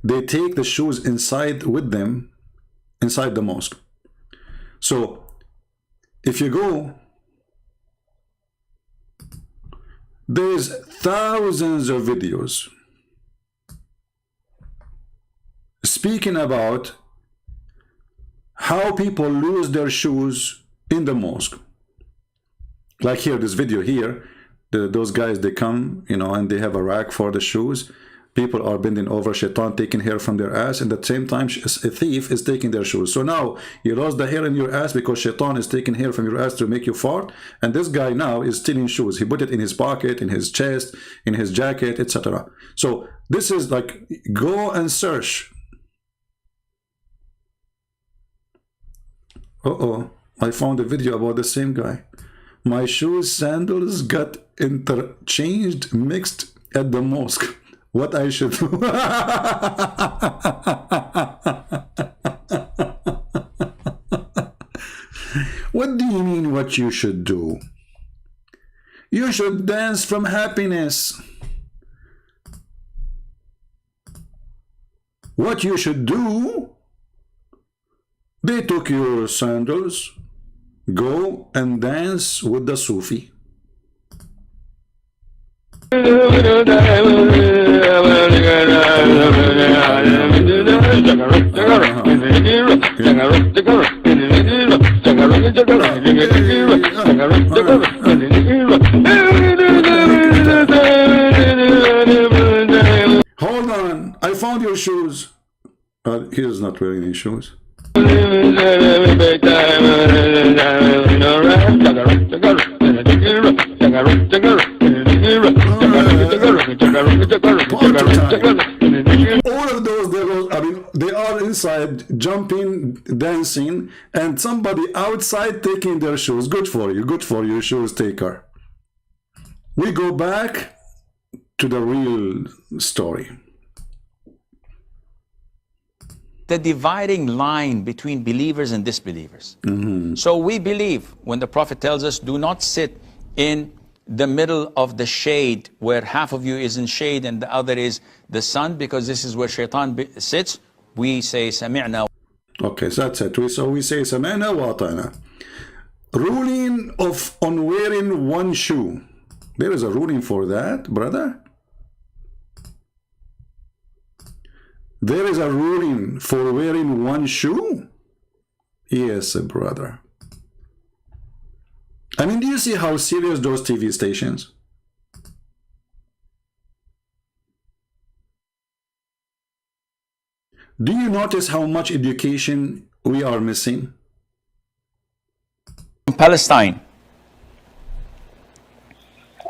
they take the shoes inside with them, inside the mosque. So, if you go, there's thousands of videos speaking about how people lose their shoes in the mosque. Like here, this video here, those guys, they come, you know, and they have a rack for the shoes. People are bending over, Shaitan taking hair from their ass, and at the same time, a thief is taking their shoes. So now, you lost the hair in your ass because Shaitan is taking hair from your ass to make you fart, and this guy now is stealing shoes. He put it in his pocket, in his chest, in his jacket, etc. So this is like, go and search. Uh-oh, I found a video about the same guy. My shoes, sandals got interchanged, mixed at the mosque. What I should do? What do you mean what you should do? You should dance from happiness. What you should do? They took your sandals. Go and dance with the Sufi. Hold on, I found your shoes. He is not wearing any shoes. All of those devils, I mean, they are inside, jumping, dancing, and somebody outside taking their shoes. Good for you, shoes taker. We go back to the real story. The dividing line between believers and disbelievers. So we believe when the Prophet tells us, do not sit in the middle of the shade where half of you is in shade and the other is the sun, because this is where Shaitan sits. We say sami'na. Okay, so that's it. So we say sami'na wa ata'na. Ruling on wearing one shoe. There is a ruling for that, brother. There is a ruling for wearing one shoe? Yes, brother. I mean, do you see how serious those TV stations? Do you notice how much education we are missing? Palestine.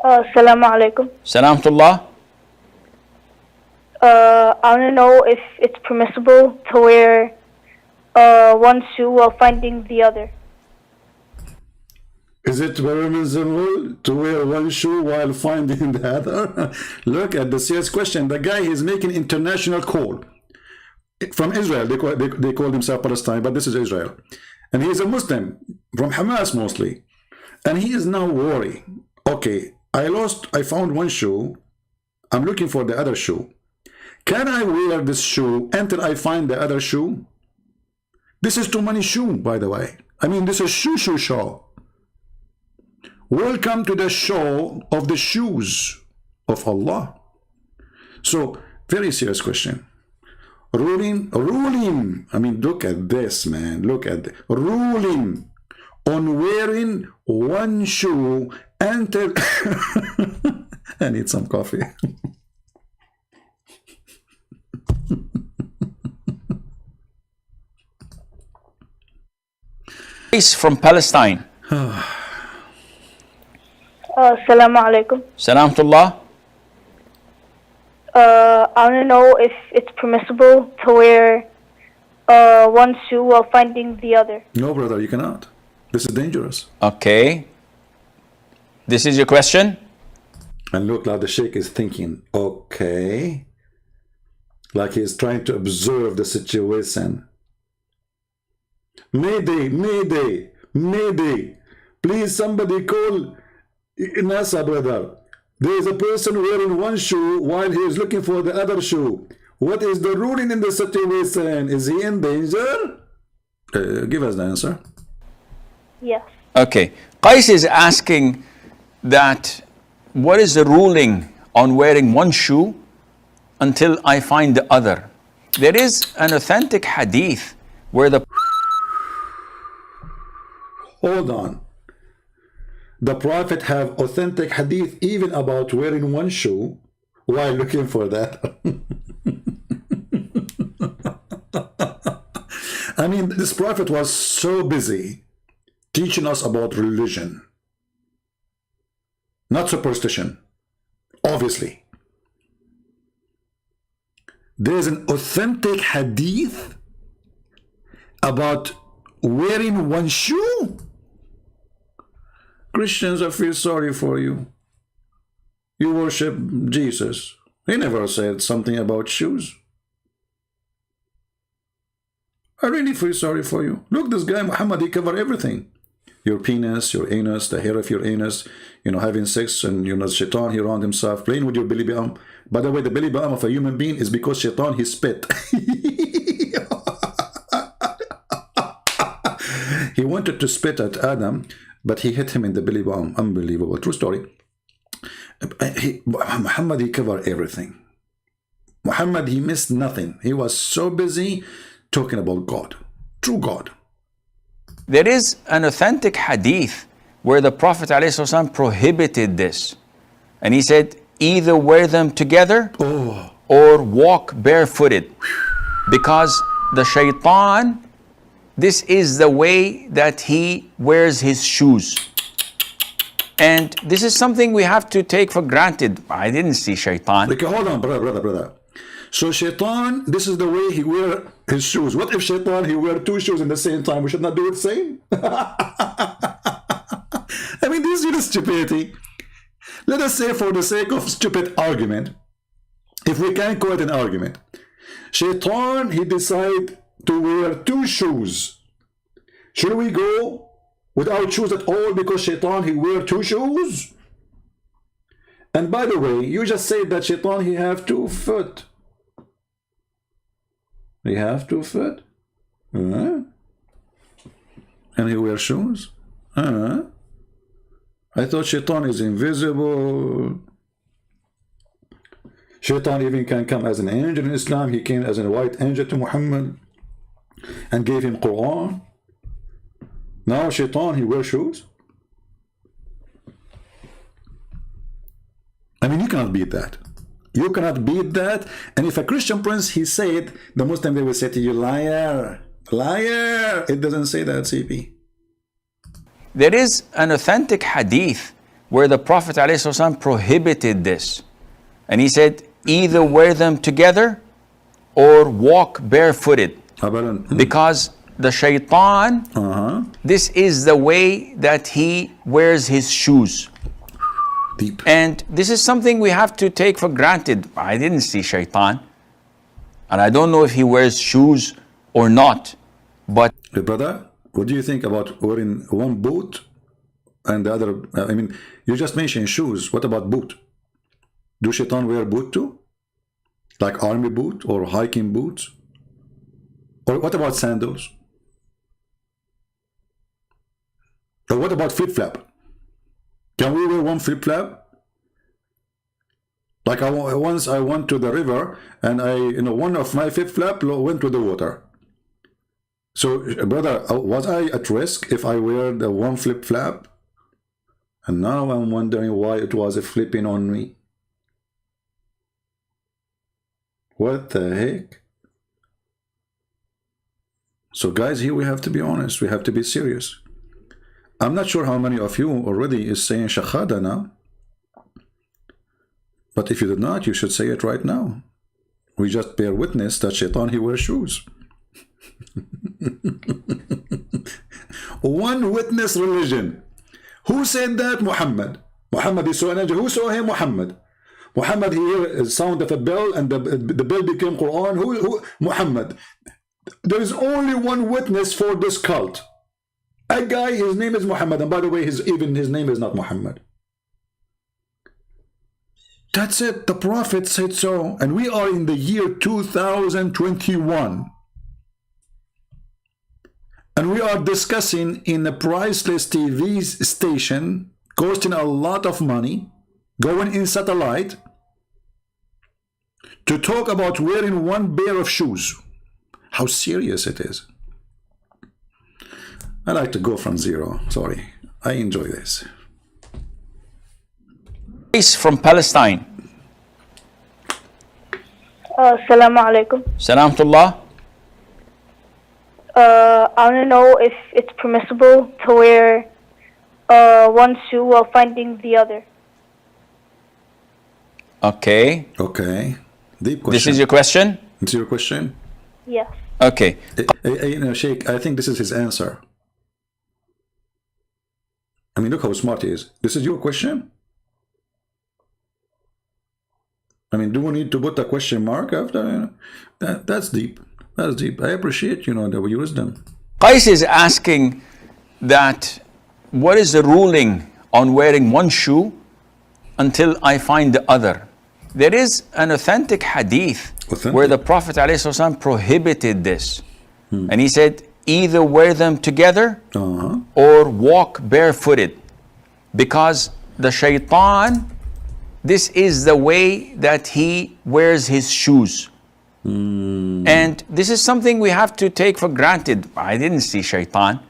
Assalamu alaikum. Salamtullah. I want to know if it's permissible to wear one shoe while finding the other. Is it permissible to wear one shoe while finding the other? Look at the serious question. The guy is making international call. From Israel, they call themselves Palestine, but this is Israel. And he is a Muslim, from Hamas mostly. And he is now worried. Okay, I found one shoe. I'm looking for the other shoe. Can I wear this shoe until I find the other shoe? This is too many shoes, by the way. I mean, this is shoe show. Welcome to the show of the shoes of Allah. So, very serious question. Ruling. I mean, look at this, man. Look at this. Ruling on wearing one shoe until... I need some coffee. From Palestine. Assalamu alaikum. Salamtullah. I want to know if it's permissible to wear one shoe while finding the other. No, brother, you cannot. This is dangerous. Okay. This is your question? And look, like the Sheikh is thinking, okay. Like he's trying to observe the situation. Mayday, mayday, mayday. Please, somebody call NASA, brother. There is a person wearing one shoe while he is looking for the other shoe. What is the ruling in the situation? Is he in danger? Give us the answer. Yes. Okay. Qais is asking that what is the ruling on wearing one shoe until I find the other? There is an authentic hadith where the... Hold on. The Prophet have authentic hadith even about wearing one shoe while looking for that. I mean, this Prophet was so busy teaching us about religion, not superstition, obviously. There's an authentic hadith about wearing one shoe. Christians, I feel sorry for you. You worship Jesus. He never said something about shoes. I really feel sorry for you. Look, this guy Muhammad, he covered everything. Your penis, your anus, the hair of your anus, you know, having sex, and you know, Shaitan, he around himself, playing with your belly button. By the way, the belly button of a human being is because Shaitan, he spit. He wanted to spit at Adam, but he hit him in the belly button. Unbelievable. True story. Muhammad, he covered everything. Muhammad, he missed nothing. He was so busy talking about God. True God. There is an authentic hadith where the Prophet ﷺ prohibited this. And he said, either wear them together or walk barefooted. because the Shaitan, this is the way that he wears his shoes. And this is something we have to take for granted. I didn't see Shaitan. Okay, hold on, brother. So Shaitan, this is the way he wear his shoes. What if Shaitan, he wear two shoes in the same time? We should not do it same? I mean, this is stupidity. Let us say, for the sake of stupid argument, if we can call it an argument, Shaitan, he decide to wear two shoes. Should we go without shoes at all because Shaitan, he wear two shoes? And by the way, you just said that Shaitan, he have 2 foot. He have 2 foot? And he wear shoes? I thought Shaitan is invisible. Shaitan even can come as an angel in Islam. He came as a white angel to Muhammad and gave him Quran. Now Shaitan, he wears shoes? I mean, you cannot beat that. You cannot beat that. And if a Christian prince, he said, the Muslim, they will say to you, liar, liar. It doesn't say that, CP. There is an authentic hadith where the Prophet ﷺ prohibited this. And he said, either wear them together or walk barefooted. Because the Shaitan, this is the way that he wears his shoes. Deep. And this is something we have to take for granted. I didn't see Shaitan. And I don't know if he wears shoes or not. But hey, brother, what do you think about wearing one boot and the other? I mean, you just mentioned shoes. What about boot? Do Shaitan wear boot too? Like army boot or hiking boots? Or what about sandals? Or what about flip-flap? Can we wear one flip-flap? Like once I went to the river and one of my flip-flap went to the water. So, brother, was I at risk if I wear the one flip-flap? And now I'm wondering why it was flipping on me. What the heck? So, guys, here we have to be honest. We have to be serious. I'm not sure how many of you already is saying Shahada now. But if you did not, you should say it right now. We just bear witness that Shaitan, he wears shoes. One witness religion. Who said that? Muhammad. Muhammad, he saw an angel. Who saw him? Muhammad. Muhammad, he heard the sound of a bell and the bell became Quran. Who? Muhammad. There is only one witness for this cult. A guy, his name is Muhammad. And by the way, even his name is not Muhammad. That's it. The Prophet said so. And we are in the year 2021. And we are discussing in a priceless TV station, costing a lot of money, going in satellite, to talk about wearing one pair of shoes. How serious it is. I like to go from zero. Sorry. I enjoy this. From Palestine. Assalamu alaikum. Salamtullah. I want to know if it's permissible to wear one shoe while finding the other. Okay. Okay. Deep question. This is your question? It's your question? Yes. Okay. Sheikh, I think this is his answer. I mean, look how smart he is. This is your question? I mean, do we need to put a question mark after? That's deep. That's deep. I appreciate, the wisdom. Qais is asking that what is the ruling on wearing one shoe until I find the other? There is an authentic hadith where the Prophet ﷺ prohibited this. And he said, either wear them together or walk barefooted. Because the Shaitan, this is the way that he wears his shoes. And this is something we have to take for granted. I didn't see Shaitan.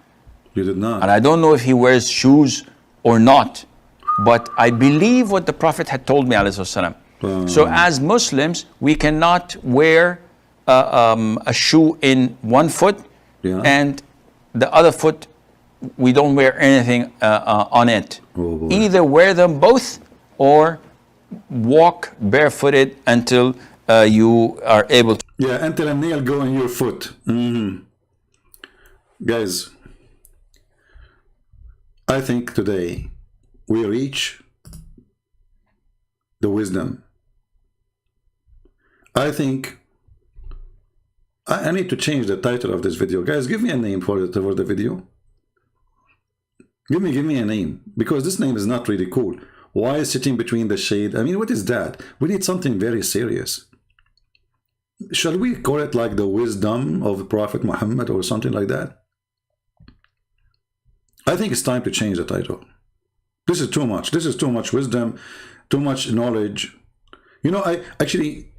You did not. And I don't know if he wears shoes or not. But I believe what the Prophet had told me, ﷺ. So as Muslims, we cannot wear a shoe in one foot, Yeah. and the other foot we don't wear anything on it. Oh, boy. Either wear them both or walk barefooted until you are able to. Yeah, until a nail go in your foot. Guys, I think today we reach the wisdom. I think I need to change the title of this video. Guys, give me a name for the video. Give me a name, because this name is not really cool. Why is sitting between the shade? I mean, what is that? We need something very serious. Shall we call it like the wisdom of Prophet Muhammad or something like that? I think it's time to change the title. This is too much. This is too much wisdom, too much knowledge. You know, I actually,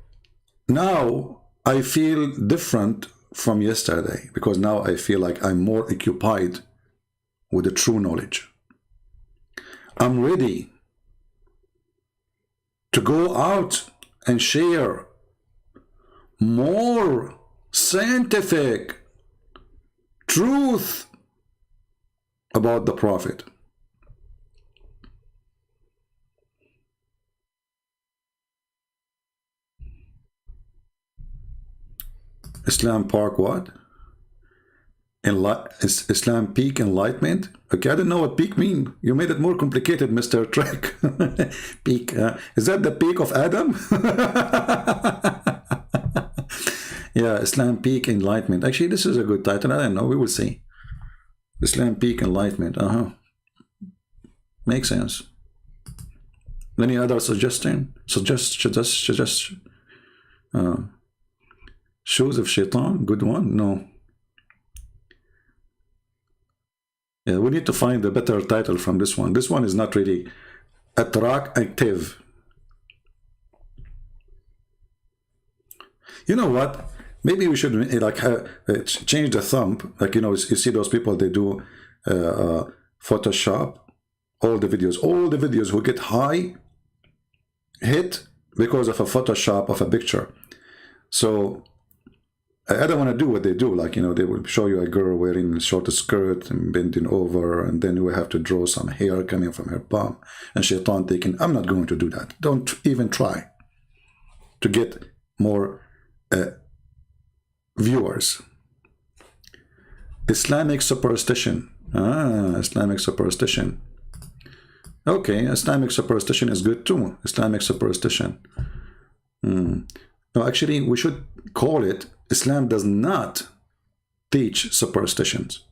now I feel different from yesterday, because now I feel like I'm more occupied with the true knowledge. I'm ready to go out and share more scientific truth about the Prophet. Islam Park what? Islam Peak Enlightenment? Okay, I don't know what peak mean. You made it more complicated, Mr. Trek. Peak. Is that the peak of Adam? Yeah, Islam Peak Enlightenment. Actually, this is a good title. I don't know. We will see. Islam Peak Enlightenment. Makes sense. Any other suggestion? Suggest. Shoes of Shaitan. Good one. No. Yeah, we need to find a better title from this one. This one is not really attractive. You know what? Maybe we should like change the thumb. Like, you know, you see those people, they do Photoshop. All the videos who get high hit because of a Photoshop of a picture. So I don't want to do what they do. Like, you know, they will show you a girl wearing a short skirt and bending over, and then you will have to draw some hair coming from her bum and Shaitan taking. I'm not going to do that. Don't even try to get more viewers. Islamic superstition. Islamic superstition. Okay, Islamic superstition is good too. Islamic superstition. No, actually, we should call it Islam does not teach superstitions.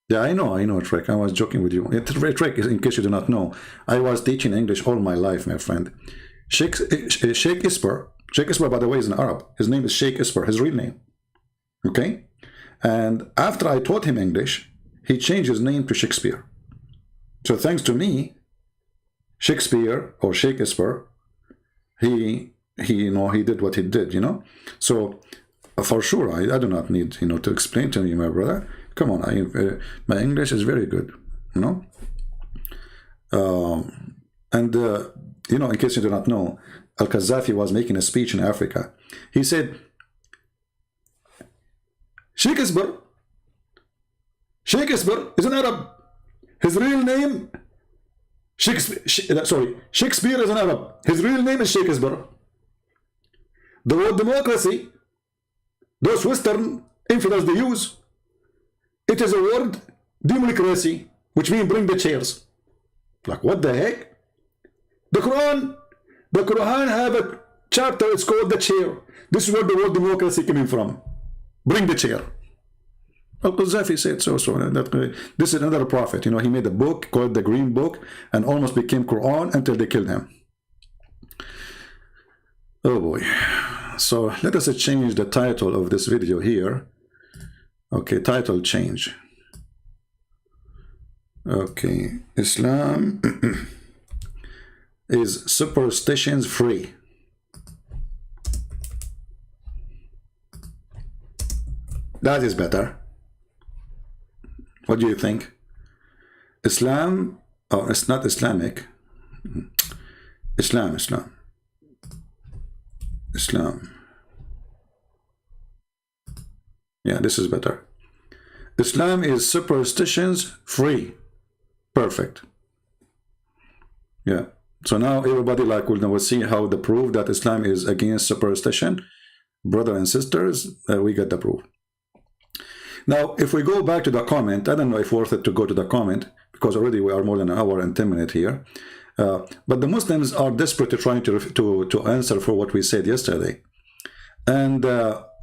Yeah, I know, Trek. I was joking with you. Trek, in case you do not know, I was teaching English all my life, my friend. Sheikh Isper, by the way, is an Arab. His name is Sheikh Isper, his real name. Okay? And after I taught him English, he changed his name to Shakespeare. So thanks to me, Shakespeare, or Sheikh Isper, he did what he did, you know. So for sure, I do not need, you know, to explain to you, my brother. Come on, my English is very good, you know. You know, in case you do not know, Al-Qaddafi was making a speech in Africa. He said, Shakespeare is an Arab. His real name, Shakespeare is an Arab. His real name is Shakespeare. The word democracy, those Western infidels they use, it is a word democracy, which means bring the chairs. Like, what the heck? The Quran have a chapter, it's called the chair. This is where the word democracy coming from. Bring the chair. Al-Qaddafi said so. This is another prophet. You know, he made a book called the Green Book and almost became Quran until they killed him. Oh boy. So let us change the title of this video here. Okay, title change. Okay, Islam is superstitions free. That is better. What do you think? Islam, oh, it's not Islamic. Islam. Islam. Yeah, this is better. Islam is superstitions free. Perfect. Yeah. So now everybody like will see how the proof that Islam is against superstition. Brother and sisters, we get the proof. Now, if we go back to the comment, I don't know if worth it to go to the comment because already we are more than an hour and 10 minutes here. But the Muslims are desperately trying to answer for what we said yesterday. And,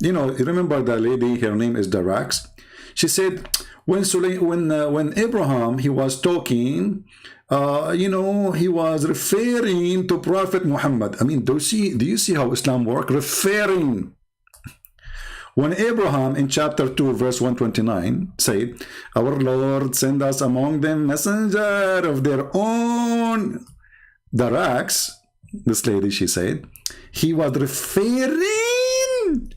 you know, remember the lady, her name is Darax. She said, when Abraham, he was talking, you know, he was referring to Prophet Muhammad. I mean, do you see how Islam works? Referring. When Abraham in chapter 2 verse 129 said, our Lord send us among them messenger of their own. Darax, this lady, she said, he was referring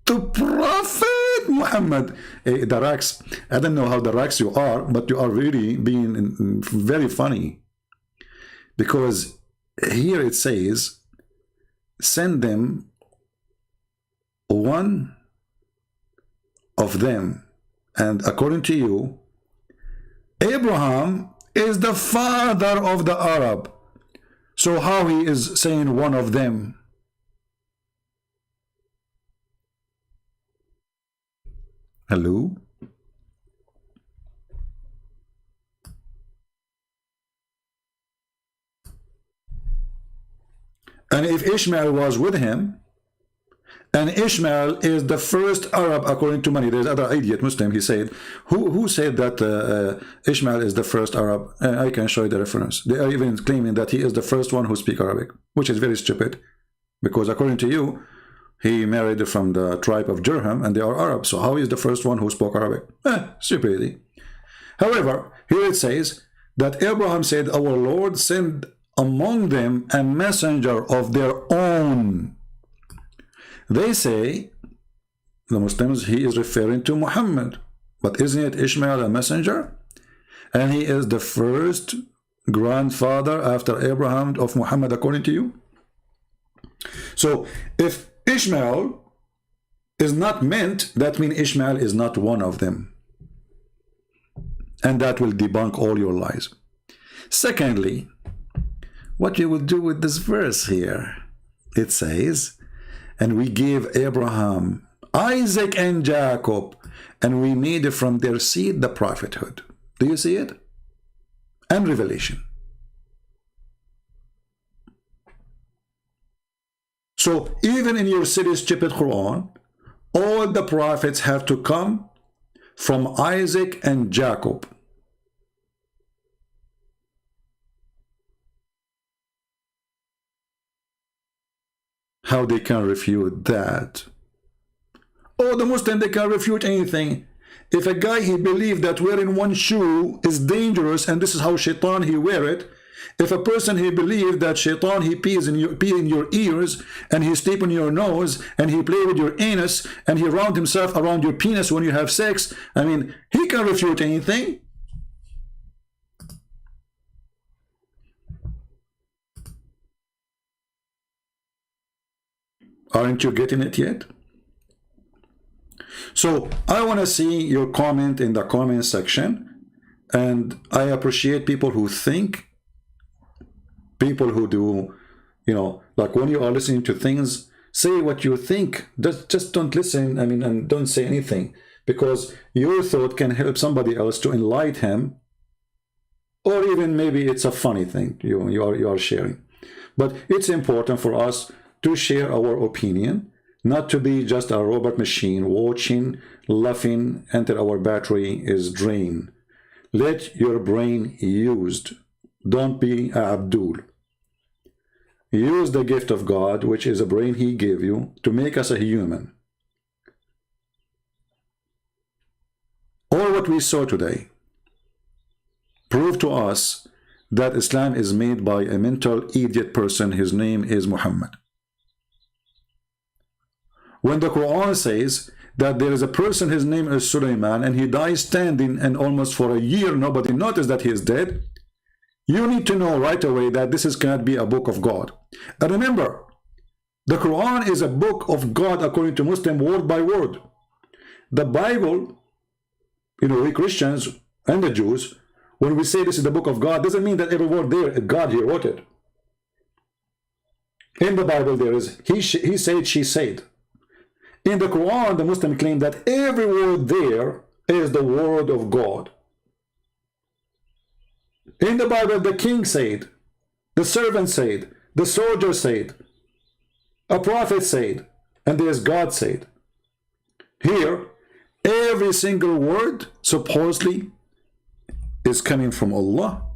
to Prophet Muhammad. Hey, Darax, I don't know how Darax you are, but you are really being very funny. Because here it says, send them one of them. And according to you, Abraham is the father of the Arab. So how he is saying one of them? Hello? And if Ishmael was with him, and Ishmael is the first Arab according to many, there's other idiot Muslim, he said, who said that Ishmael is the first Arab? I can show you the reference. They are even claiming that he is the first one who speaks Arabic, which is very stupid, because according to you, he married from the tribe of Jurham, and they are Arab. So how is the first one who spoke Arabic? Stupidity. However, here it says that Abraham said, our Lord sent among them a messenger of their own. They say, the Muslims, he is referring to Muhammad. But isn't it Ishmael a messenger? And he is the first grandfather after Abraham of Muhammad, according to you? So if Ishmael is not meant, that means Ishmael is not one of them. And that will debunk all your lies. Secondly, what you will do with this verse here, it says, and we gave Abraham, Isaac, and Jacob, and we made from their seed the prophethood. Do you see it? And revelation. So even in your silly, stupid Quran, all the prophets have to come from Isaac and Jacob. How they can refute that? Oh, the Muslim, they can refute anything. If a guy, he believed that wearing one shoe is dangerous and this is how Shaitan, he wear it. If a person, he believed that Shaitan, he pee in your ears and he sleep on your nose and he play with your anus and he round himself around your penis when you have sex, I mean, he can refute anything. Aren't you getting it yet? So I want to see your comment in the comment section, and I appreciate people who think, people who do, you know, like when you are listening to things, say what you think. Just don't listen, I mean, and don't say anything, because your thought can help somebody else to enlighten him, or even maybe it's a funny thing you are sharing. But it's important for us to share our opinion, not to be just a robot machine watching, laughing until our battery is drained. Let your brain used. Don't be Abdul. Use the gift of God, which is a brain he gave you, to make us a human. All what we saw today prove to us that Islam is made by a mental idiot person. His name is Muhammad. When the Quran says that there is a person, his name is Sulaiman, and he dies standing, and almost for a year nobody noticed that he is dead, you need to know right away that this cannot be a book of God. And remember, The Quran is a book of God according to Muslim, word by word. The Bible, you know, we Christians and the Jews, when we say this is the book of God, doesn't mean that every word there, God, he wrote it. In the Bible there is, he said, she said. In the Quran, the Muslim claim that every word there is the word of God. In the Bible, the king said, the servant said, the soldier said, a prophet said, and there's God said. Here, every single word supposedly is coming from Allah.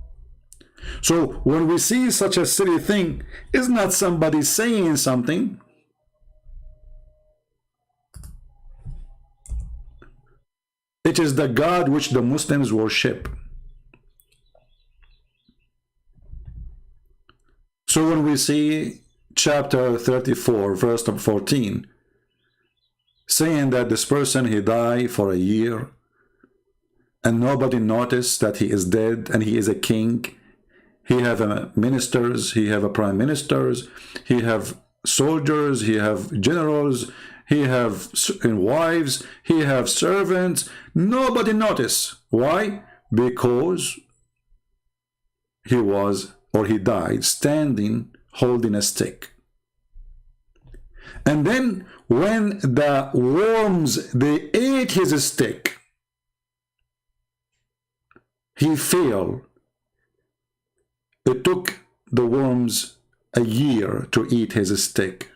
So when we see such a silly thing, it's not somebody saying something. It is the God which the Muslims worship. So when we see chapter 34, verse 14, saying that this person, he died for a year, and nobody noticed that he is dead, and he is a king. He have ministers, he have prime ministers, he have soldiers, he have generals, he have wives, he have servants. Nobody noticed. Why? Because he was, or he died, standing, holding a stick. And then when the worms, they ate his stick, he fell. It took the worms a year to eat his stick.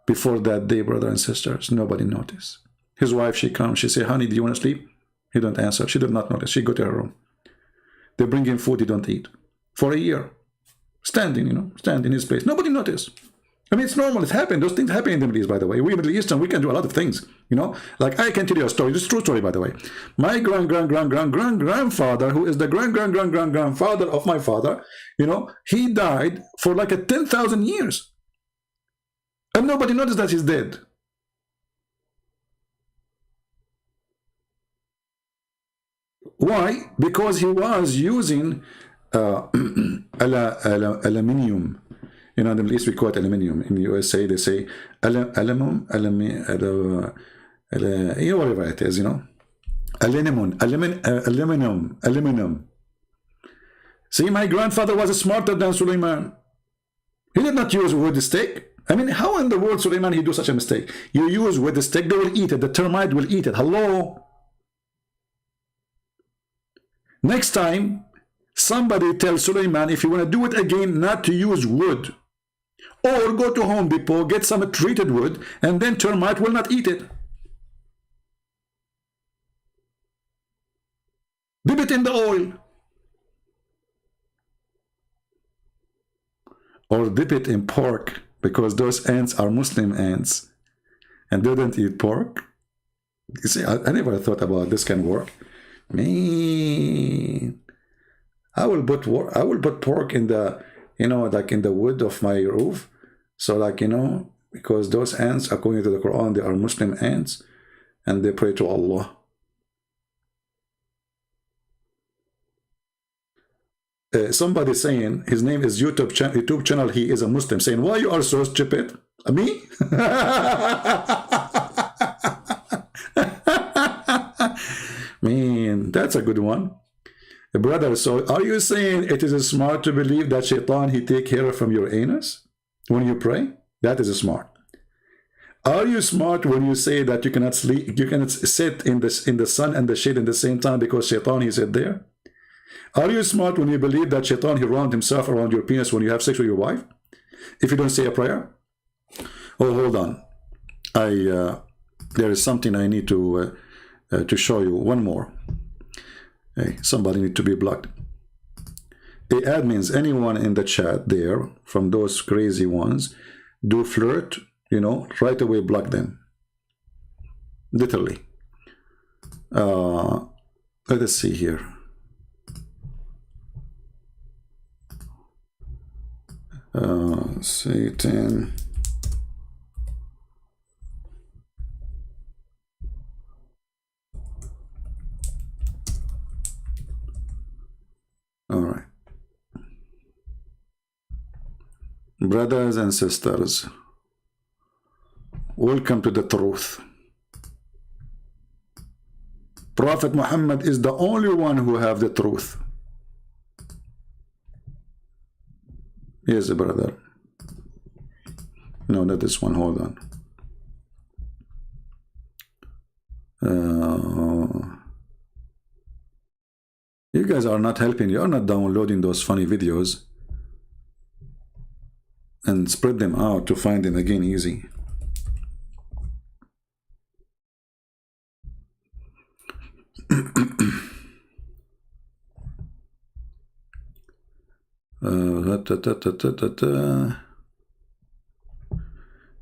Before that day, brothers and sisters, nobody noticed. His wife, she comes, she say, honey, do you want to sleep? He don't answer. She did not notice. She go to her room. They bring him food, he don't eat. For a year. Standing, you know, stand in his place. Nobody noticed. I mean, it's normal. It happened. Those things happen in the Middle East, by the way. We Middle Eastern, we can do a lot of things, you know. Like, I can tell you a story. This is a true story, by the way. My grandfather, who is the grandfather of my father, you know, he died for like 10,000 years. And nobody noticed that he's dead. Why? Because he was using aluminium. You know, in the Middle East we call it aluminium. In the USA they say aluminum, you know, whatever it is, you know. Aluminum. See, my grandfather was smarter than Suleiman. He did not use wood stick. I mean, how in the world, Suleiman, he do such a mistake? You use wood stick, they will eat it. The termite will eat it. Hello? Next time, somebody tell Suleiman, if you want to do it again, not to use wood. Or go to Home Depot, get some treated wood, and then termite will not eat it. Dip it in the oil. Or dip it in pork, because those ants are Muslim ants, and they don't eat pork. You see, I never thought about this can work. Man, I will put pork in the, you know, like in the wood of my roof. So, like, you know, because those ants, according to the Quran, they are Muslim ants, and they pray to Allah. Somebody saying his name is YouTube channel, he is a Muslim, saying, why you are so stupid? Me? Man, that's a good one. Brother, so are you saying it is smart to believe that Shaitan, he take care from your anus when you pray? That is smart. Are you smart when you say that you cannot sleep, you cannot sit in the sun and the shade at the same time because Shaitan, he sit there? Are you smart when you believe that Shaitan, he round himself around your penis when you have sex with your wife? If you don't say a prayer? Oh, hold on. There is something I need to show you. One more. Hey, somebody need to be blocked. The admins, anyone in the chat there, from those crazy ones, do flirt, you know, right away block them. Literally. Let us see here. Satan. All right. Brothers and sisters, welcome to the truth. Prophet Muhammad is the only one who have the truth. Yes, brother. No, not this one. Hold on. You guys are not helping. You are not downloading those funny videos and spread them out to find them again easy.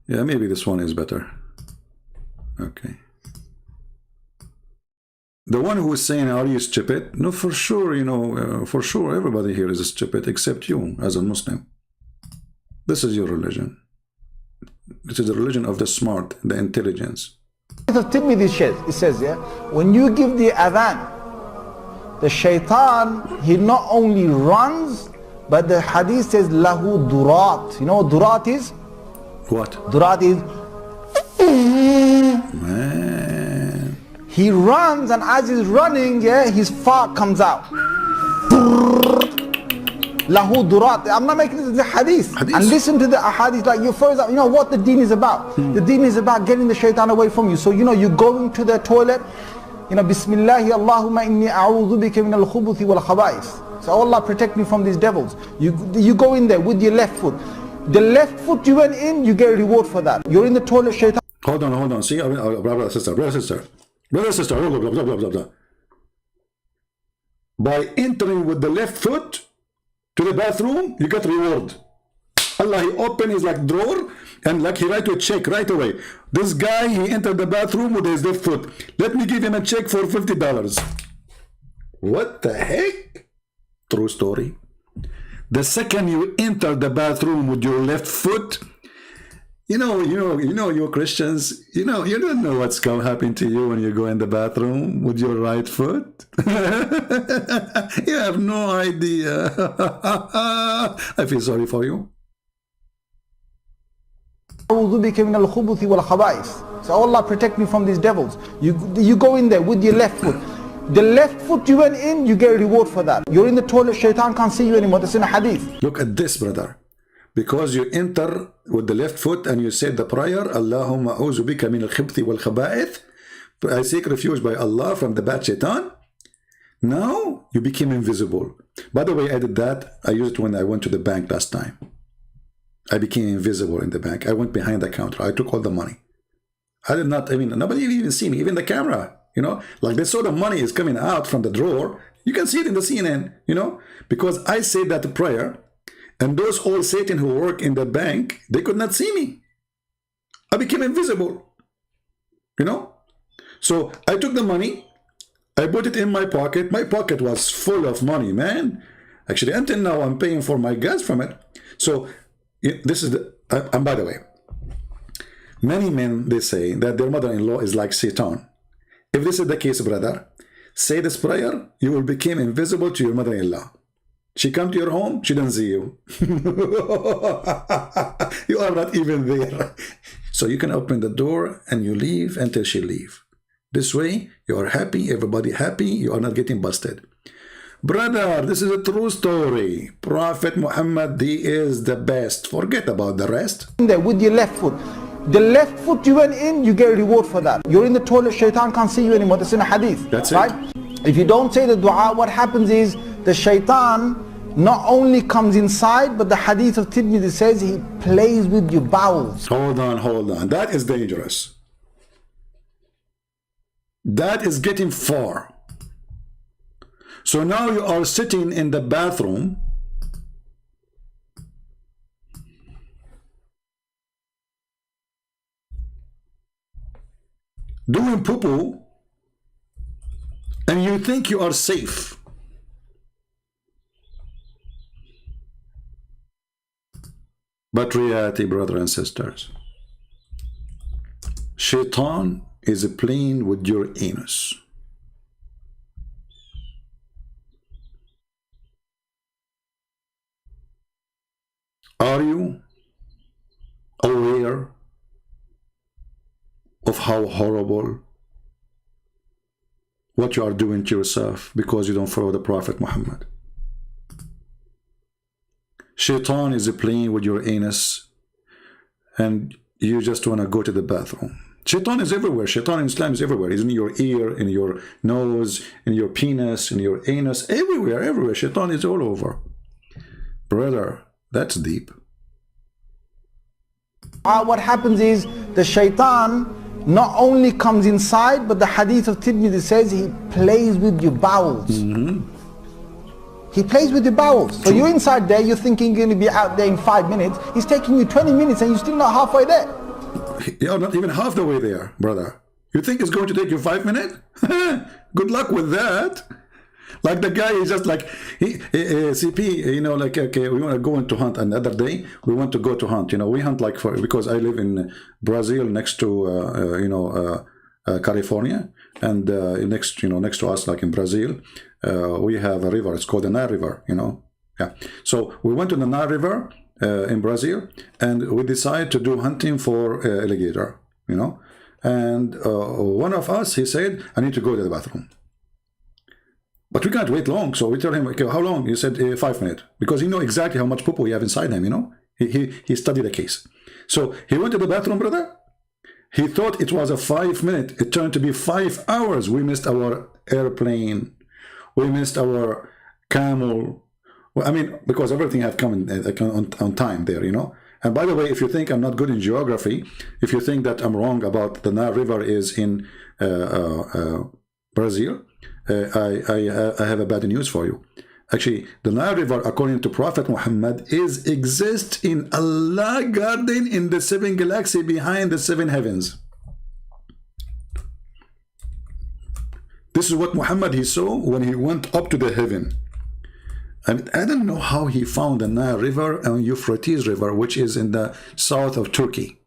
Yeah, maybe this one is better. Okay. The one who is saying, are you stupid? No, for sure, you know, for sure, everybody here is stupid except you as a Muslim. This is your religion. This is the religion of the smart, the intelligence. It says, yeah, when you give the adhan, the shaitan, he not only runs, but the hadith says, lahu durat. You know what durat is? What? Durat is, Man. he runs, and as he's running, yeah, his fart comes out. Lahu durat. I'm not making this the hadith. And listen to the ahadith. Like, you first, you know what the deen is about. The deen is about getting the shaitan away from you. So, you know, you're going to the toilet, you know, Bismillahi Allahumma inni a'udhu bika min al-khubuthi wal khaba'ith. So, Allah protect me from these devils. You go in there with your left foot. The left foot you went in, you get a reward for that. You're in the toilet, shaitan. Hold on. See, brother, sister. Blah. By entering with the left foot to the bathroom, you get reward. Allah, he opened his like drawer and like he write to a check right away. This guy, he entered the bathroom with his left foot. Let me give him a check for $50. What the heck? True story. The second you enter the bathroom with your left foot, you know, you Christians, you don't know what's going to happen to you when you go in the bathroom with your right foot. You have no idea. I feel sorry for you. So Allah protect me from these devils. You go in there with your left foot. The left foot you went in, you get a reward for that. You're in the toilet, shaitan can't see you anymore. That's in a hadith. Look at this, brother. Because you enter with the left foot and you said the prayer, Allahumma a'udhu bika min al-khibthi wal khaba'ith. I seek refuge by Allah from the bad shaitan. Now you became invisible. By the way, I did that. I used it when I went to the bank last time. I became invisible in the bank. I went behind the counter. I took all the money. I did not, nobody even see me, even the camera, you know, like they saw the money is coming out from the drawer. You can see it in the CNN, you know, because I said that prayer. And those old Satan who work in the bank, they could not see me. I became invisible, you know. So I took the money, I put it in my pocket. My pocket was full of money, man. Actually, until now, I'm paying for my gas from it. So this is the, and by the way, many men, they say that their mother-in-law is like Satan. If this is the case, brother, say this prayer, you will become invisible to your mother-in-law. She come to your home, she doesn't see you. You are not even there. So you can open the door and you leave until she leave. This way, you are happy, everybody happy, you are not getting busted. Brother, this is a true story. Prophet Muhammad, he is the best. Forget about the rest. There with your left foot. The left foot you went in, you get a reward for that. You're in the toilet, shaitan can't see you anymore. That's in a hadith. That's right? It. If you don't say the dua, what happens is the shaitan not only comes inside, but the hadith of Tirmidhi says he plays with your bowels. Hold on. That is dangerous. That is getting far. So now you are sitting in the bathroom doing poo-poo and you think you are safe. But reality, brothers and sisters, Shaitan is playing with your anus. Are you aware of how horrible what you are doing to yourself because you don't follow the Prophet Muhammad? Shaitan is playing with your anus and you just want to go to the bathroom. Shaitan is everywhere. Shaitan in Islam is everywhere. He's in your ear, in your nose, in your penis, in your anus, everywhere, everywhere. Shaitan is all over. Brother, that's deep. What happens is the shaitan not only comes inside, but the hadith of Tirmidhi says he plays with your bowels. He plays with your bowels. So you're inside there, you're thinking you're going to be out there in 5 minutes. He's taking you 20 minutes and you're still not halfway there. You're not even half the way there, brother. You think it's going to take you 5 minutes? Good luck with that. Like the guy is just like, CP, you know, like, okay, we want to go into hunt. Another day, we want to go to hunt. You know, we hunt like because I live in Brazil next to, California. And next to us, like in Brazil, we have a river. It's called the Nile River, you know. Yeah. So we went to the Nile River in Brazil, and we decided to do hunting for alligator, you know. And one of us, he said, I need to go to the bathroom. But we can't wait long, so we tell him, okay, how long? He said 5 minutes, because he know exactly how much poo-poo he have inside him, you know. He studied the case. So he went to the bathroom, brother. He thought it was a 5 minute. It turned to be 5 hours. We missed our airplane. We missed our camel. Well, I mean, because everything have come on time there, you know. And by the way, if you think I'm not good in geography, if you think that I'm wrong about the Nile River is in Brazil, I have a bad news for you. Actually, the Nile River, according to Prophet Muhammad, exists in Allah garden in the 7 galaxy behind the 7 heavens. This is what Muhammad he saw when he went up to the heaven. And I don't know how he found the Nile River and Euphrates River, which is in the south of Turkey.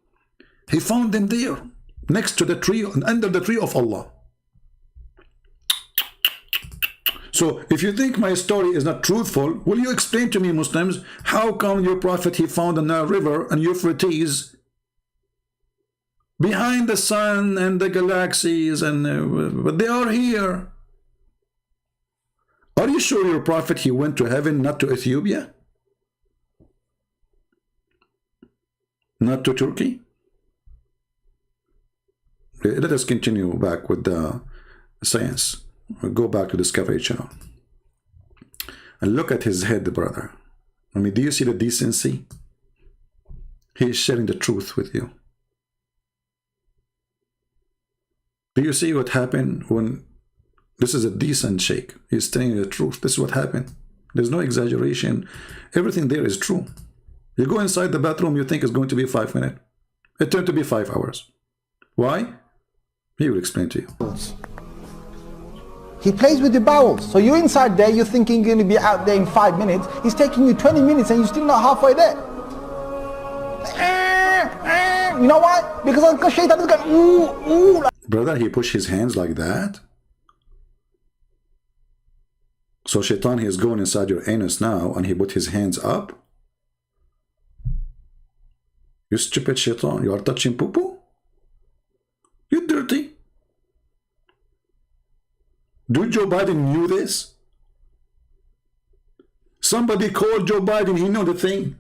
He found them there, next to the tree, under the tree of Allah. So if you think my story is not truthful, will you explain to me, Muslims, how come your prophet, he found the Nile River and Euphrates behind the sun and the galaxies, and but they are here? Are you sure your prophet, he went to heaven, not to Ethiopia? Not to Turkey? Let us continue back with the science. We'll go back to Discovery Channel. And look at his head, brother. I mean, do you see the decency? He is sharing the truth with you. Do you see what happened when this is a decent sheikh? He's telling you the truth. This is what happened. There's no exaggeration. Everything there is true. You go inside the bathroom, you think it's going to be 5 minutes. It turned to be 5 hours. Why? He will explain to you. He plays with your bowels. So you're inside there, you're thinking you're going to be out there in 5 minutes. He's taking you 20 minutes and you're still not halfway there. You know why? Because Shaitan is going, ooh. Brother, he pushed his hands like that. So Shaitan, he is going inside your anus now, and he put his hands up. You stupid Shaitan, you are touching poo-poo? You dirty. Do Joe Biden knew this? Somebody called Joe Biden, he know the thing.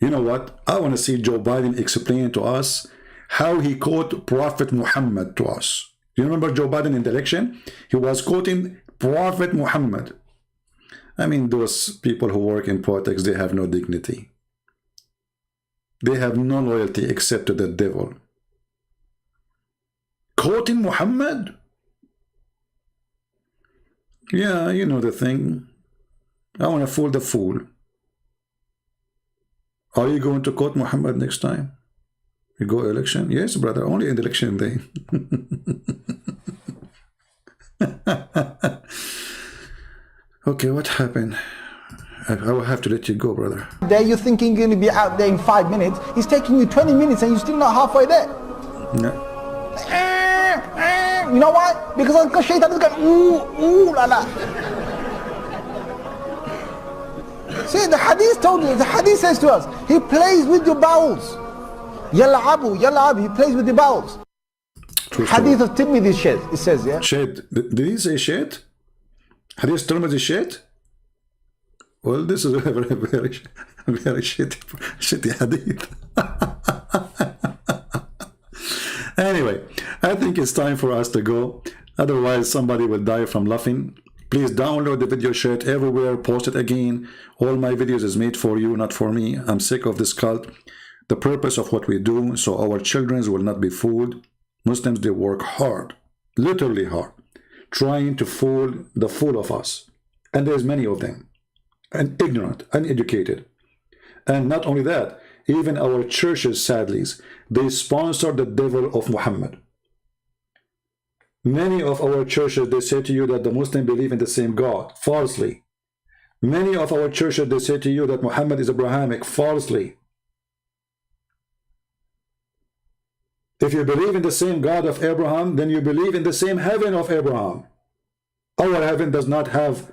You know what? I want to see Joe Biden explain to us how he quote Prophet Muhammad to us. You remember Joe Biden in the election? He was quoting Prophet Muhammad. I mean, those people who work in politics, they have no dignity. They have no loyalty except to the devil. Quoting Muhammad? Yeah, you know the thing. I want to fool the fool. Are you going to quote Muhammad next time? You go election? Yes, brother, only in the election day. Okay, what happened? I will have to let you go, brother. There you're thinking you're going to be out there in 5 minutes. He's taking you 20 minutes and you're still not halfway there. No. You know why? Because Shaitan is going, ooh la la. See, the hadith told you, the hadith says to us, he plays with your bowels. Yal'abu, yal'ab, he plays with your bowels. Hadith of Tirmidhi shed, it says, yeah? Shed. Did he say shed? Hadith Tirmidhi shed? Well, this is a very shitty hadith. Anyway, I think it's time for us to go. Otherwise, somebody will die from laughing. Please download the video, share it everywhere, post it again. All my videos is made for you, not for me. I'm sick of this cult. The purpose of what we do, so our children will not be fooled. Muslims, they work hard, literally hard, trying to fool the fool of us. And there's many of them. And ignorant, uneducated. And not only that, even our churches, sadly, they sponsor the devil of Muhammad. Many of our churches, they say to you that the Muslims believe in the same God, falsely. Many of our churches, they say to you that Muhammad is Abrahamic, falsely. If you believe in the same God of Abraham, then you believe in the same heaven of Abraham. Our heaven does not have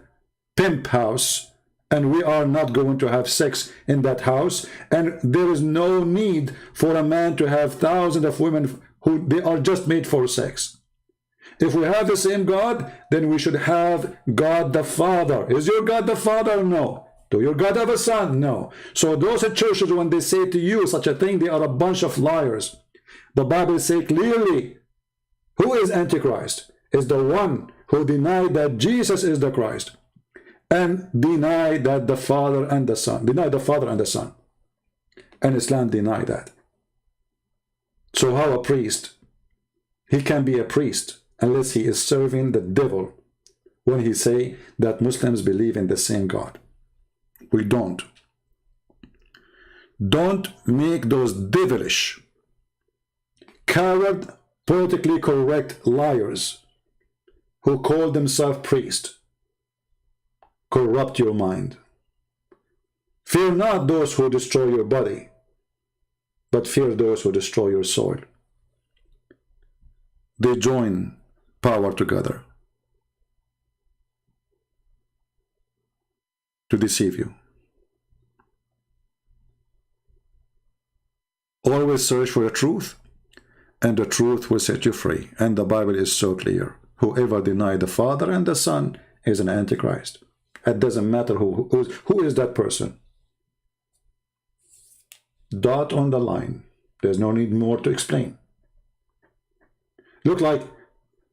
pimp house, and we are not going to have sex in that house, and there is no need for a man to have thousands of women who they are just made for sex. If we have the same God, then we should have God the Father. Is your God the Father? No. Do your God have a son? No. So those churches, when they say to you such a thing, they are a bunch of liars. The Bible says clearly, who is Antichrist? Is the one who denied that Jesus is the Christ, and deny that the Father and the Son, deny the Father and the Son. And Islam deny that. So how a priest? He can be a priest unless he is serving the devil when he say that Muslims believe in the same God. We don't. Don't make those devilish, coward, politically correct liars who call themselves priests corrupt your mind. Fear not those who destroy your body, but fear those who destroy your soul. They join power together to deceive you. Always search for the truth, and the truth will set you free. And the Bible is so clear. Whoever denies the Father and the Son is an Antichrist. It doesn't matter who is that person. Dot on the line. There's no need more to explain. Look like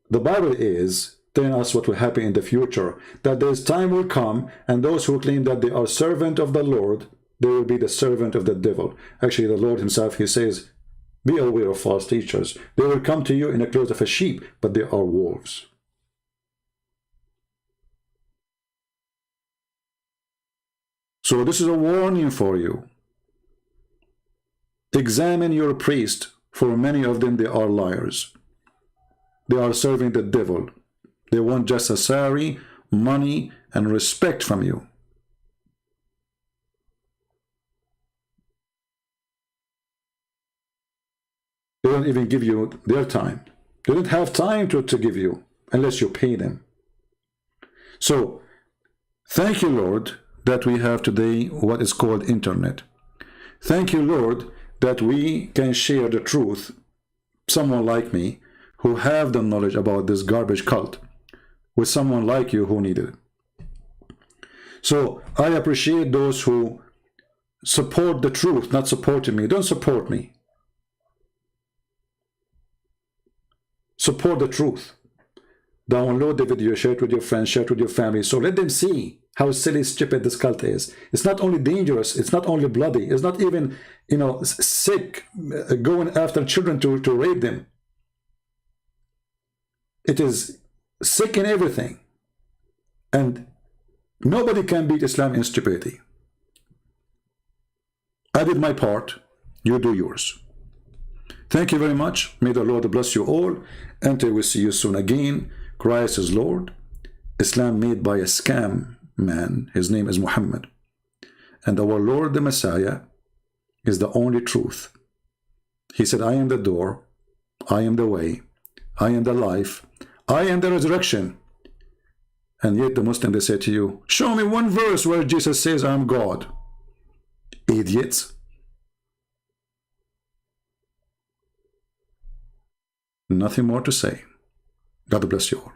the Bible is telling us what will happen in the future, that there's time will come, and those who claim that they are servant of the Lord, they will be the servant of the devil. Actually, the Lord himself, he says, be aware of false teachers. They will come to you in the clothes of a sheep, but they are wolves. So this is a warning for you. Examine your priest, for many of them, they are liars. They are serving the devil. They want just a salary, money, and respect from you. They don't even give you their time. They don't have time to give you unless you pay them. So, thank you, Lord, that we have today what is called internet. Thank you, Lord, that we can share the truth, someone like me, who have the knowledge about this garbage cult, with someone like you who need it. So I appreciate those who support the truth, not supporting me. Don't support me. Support the truth. Download the video, share it with your friends, share it with your family, so let them see how silly, stupid this cult is. It's not only dangerous, it's not only bloody, it's not even, sick, going after children to rape them. It is sick in everything. And nobody can beat Islam in stupidity. I did my part, you do yours. Thank you very much. May the Lord bless you all. Until we see you soon again. Christ is Lord. Islam made by a scam man. His name is Muhammad. And our Lord the Messiah is the only truth. He said, I am the door. I am the way. I am the life. I am the resurrection. And yet the Muslim, they say to you, show me one verse where Jesus says I'm God. Idiots. Nothing more to say. God bless you all.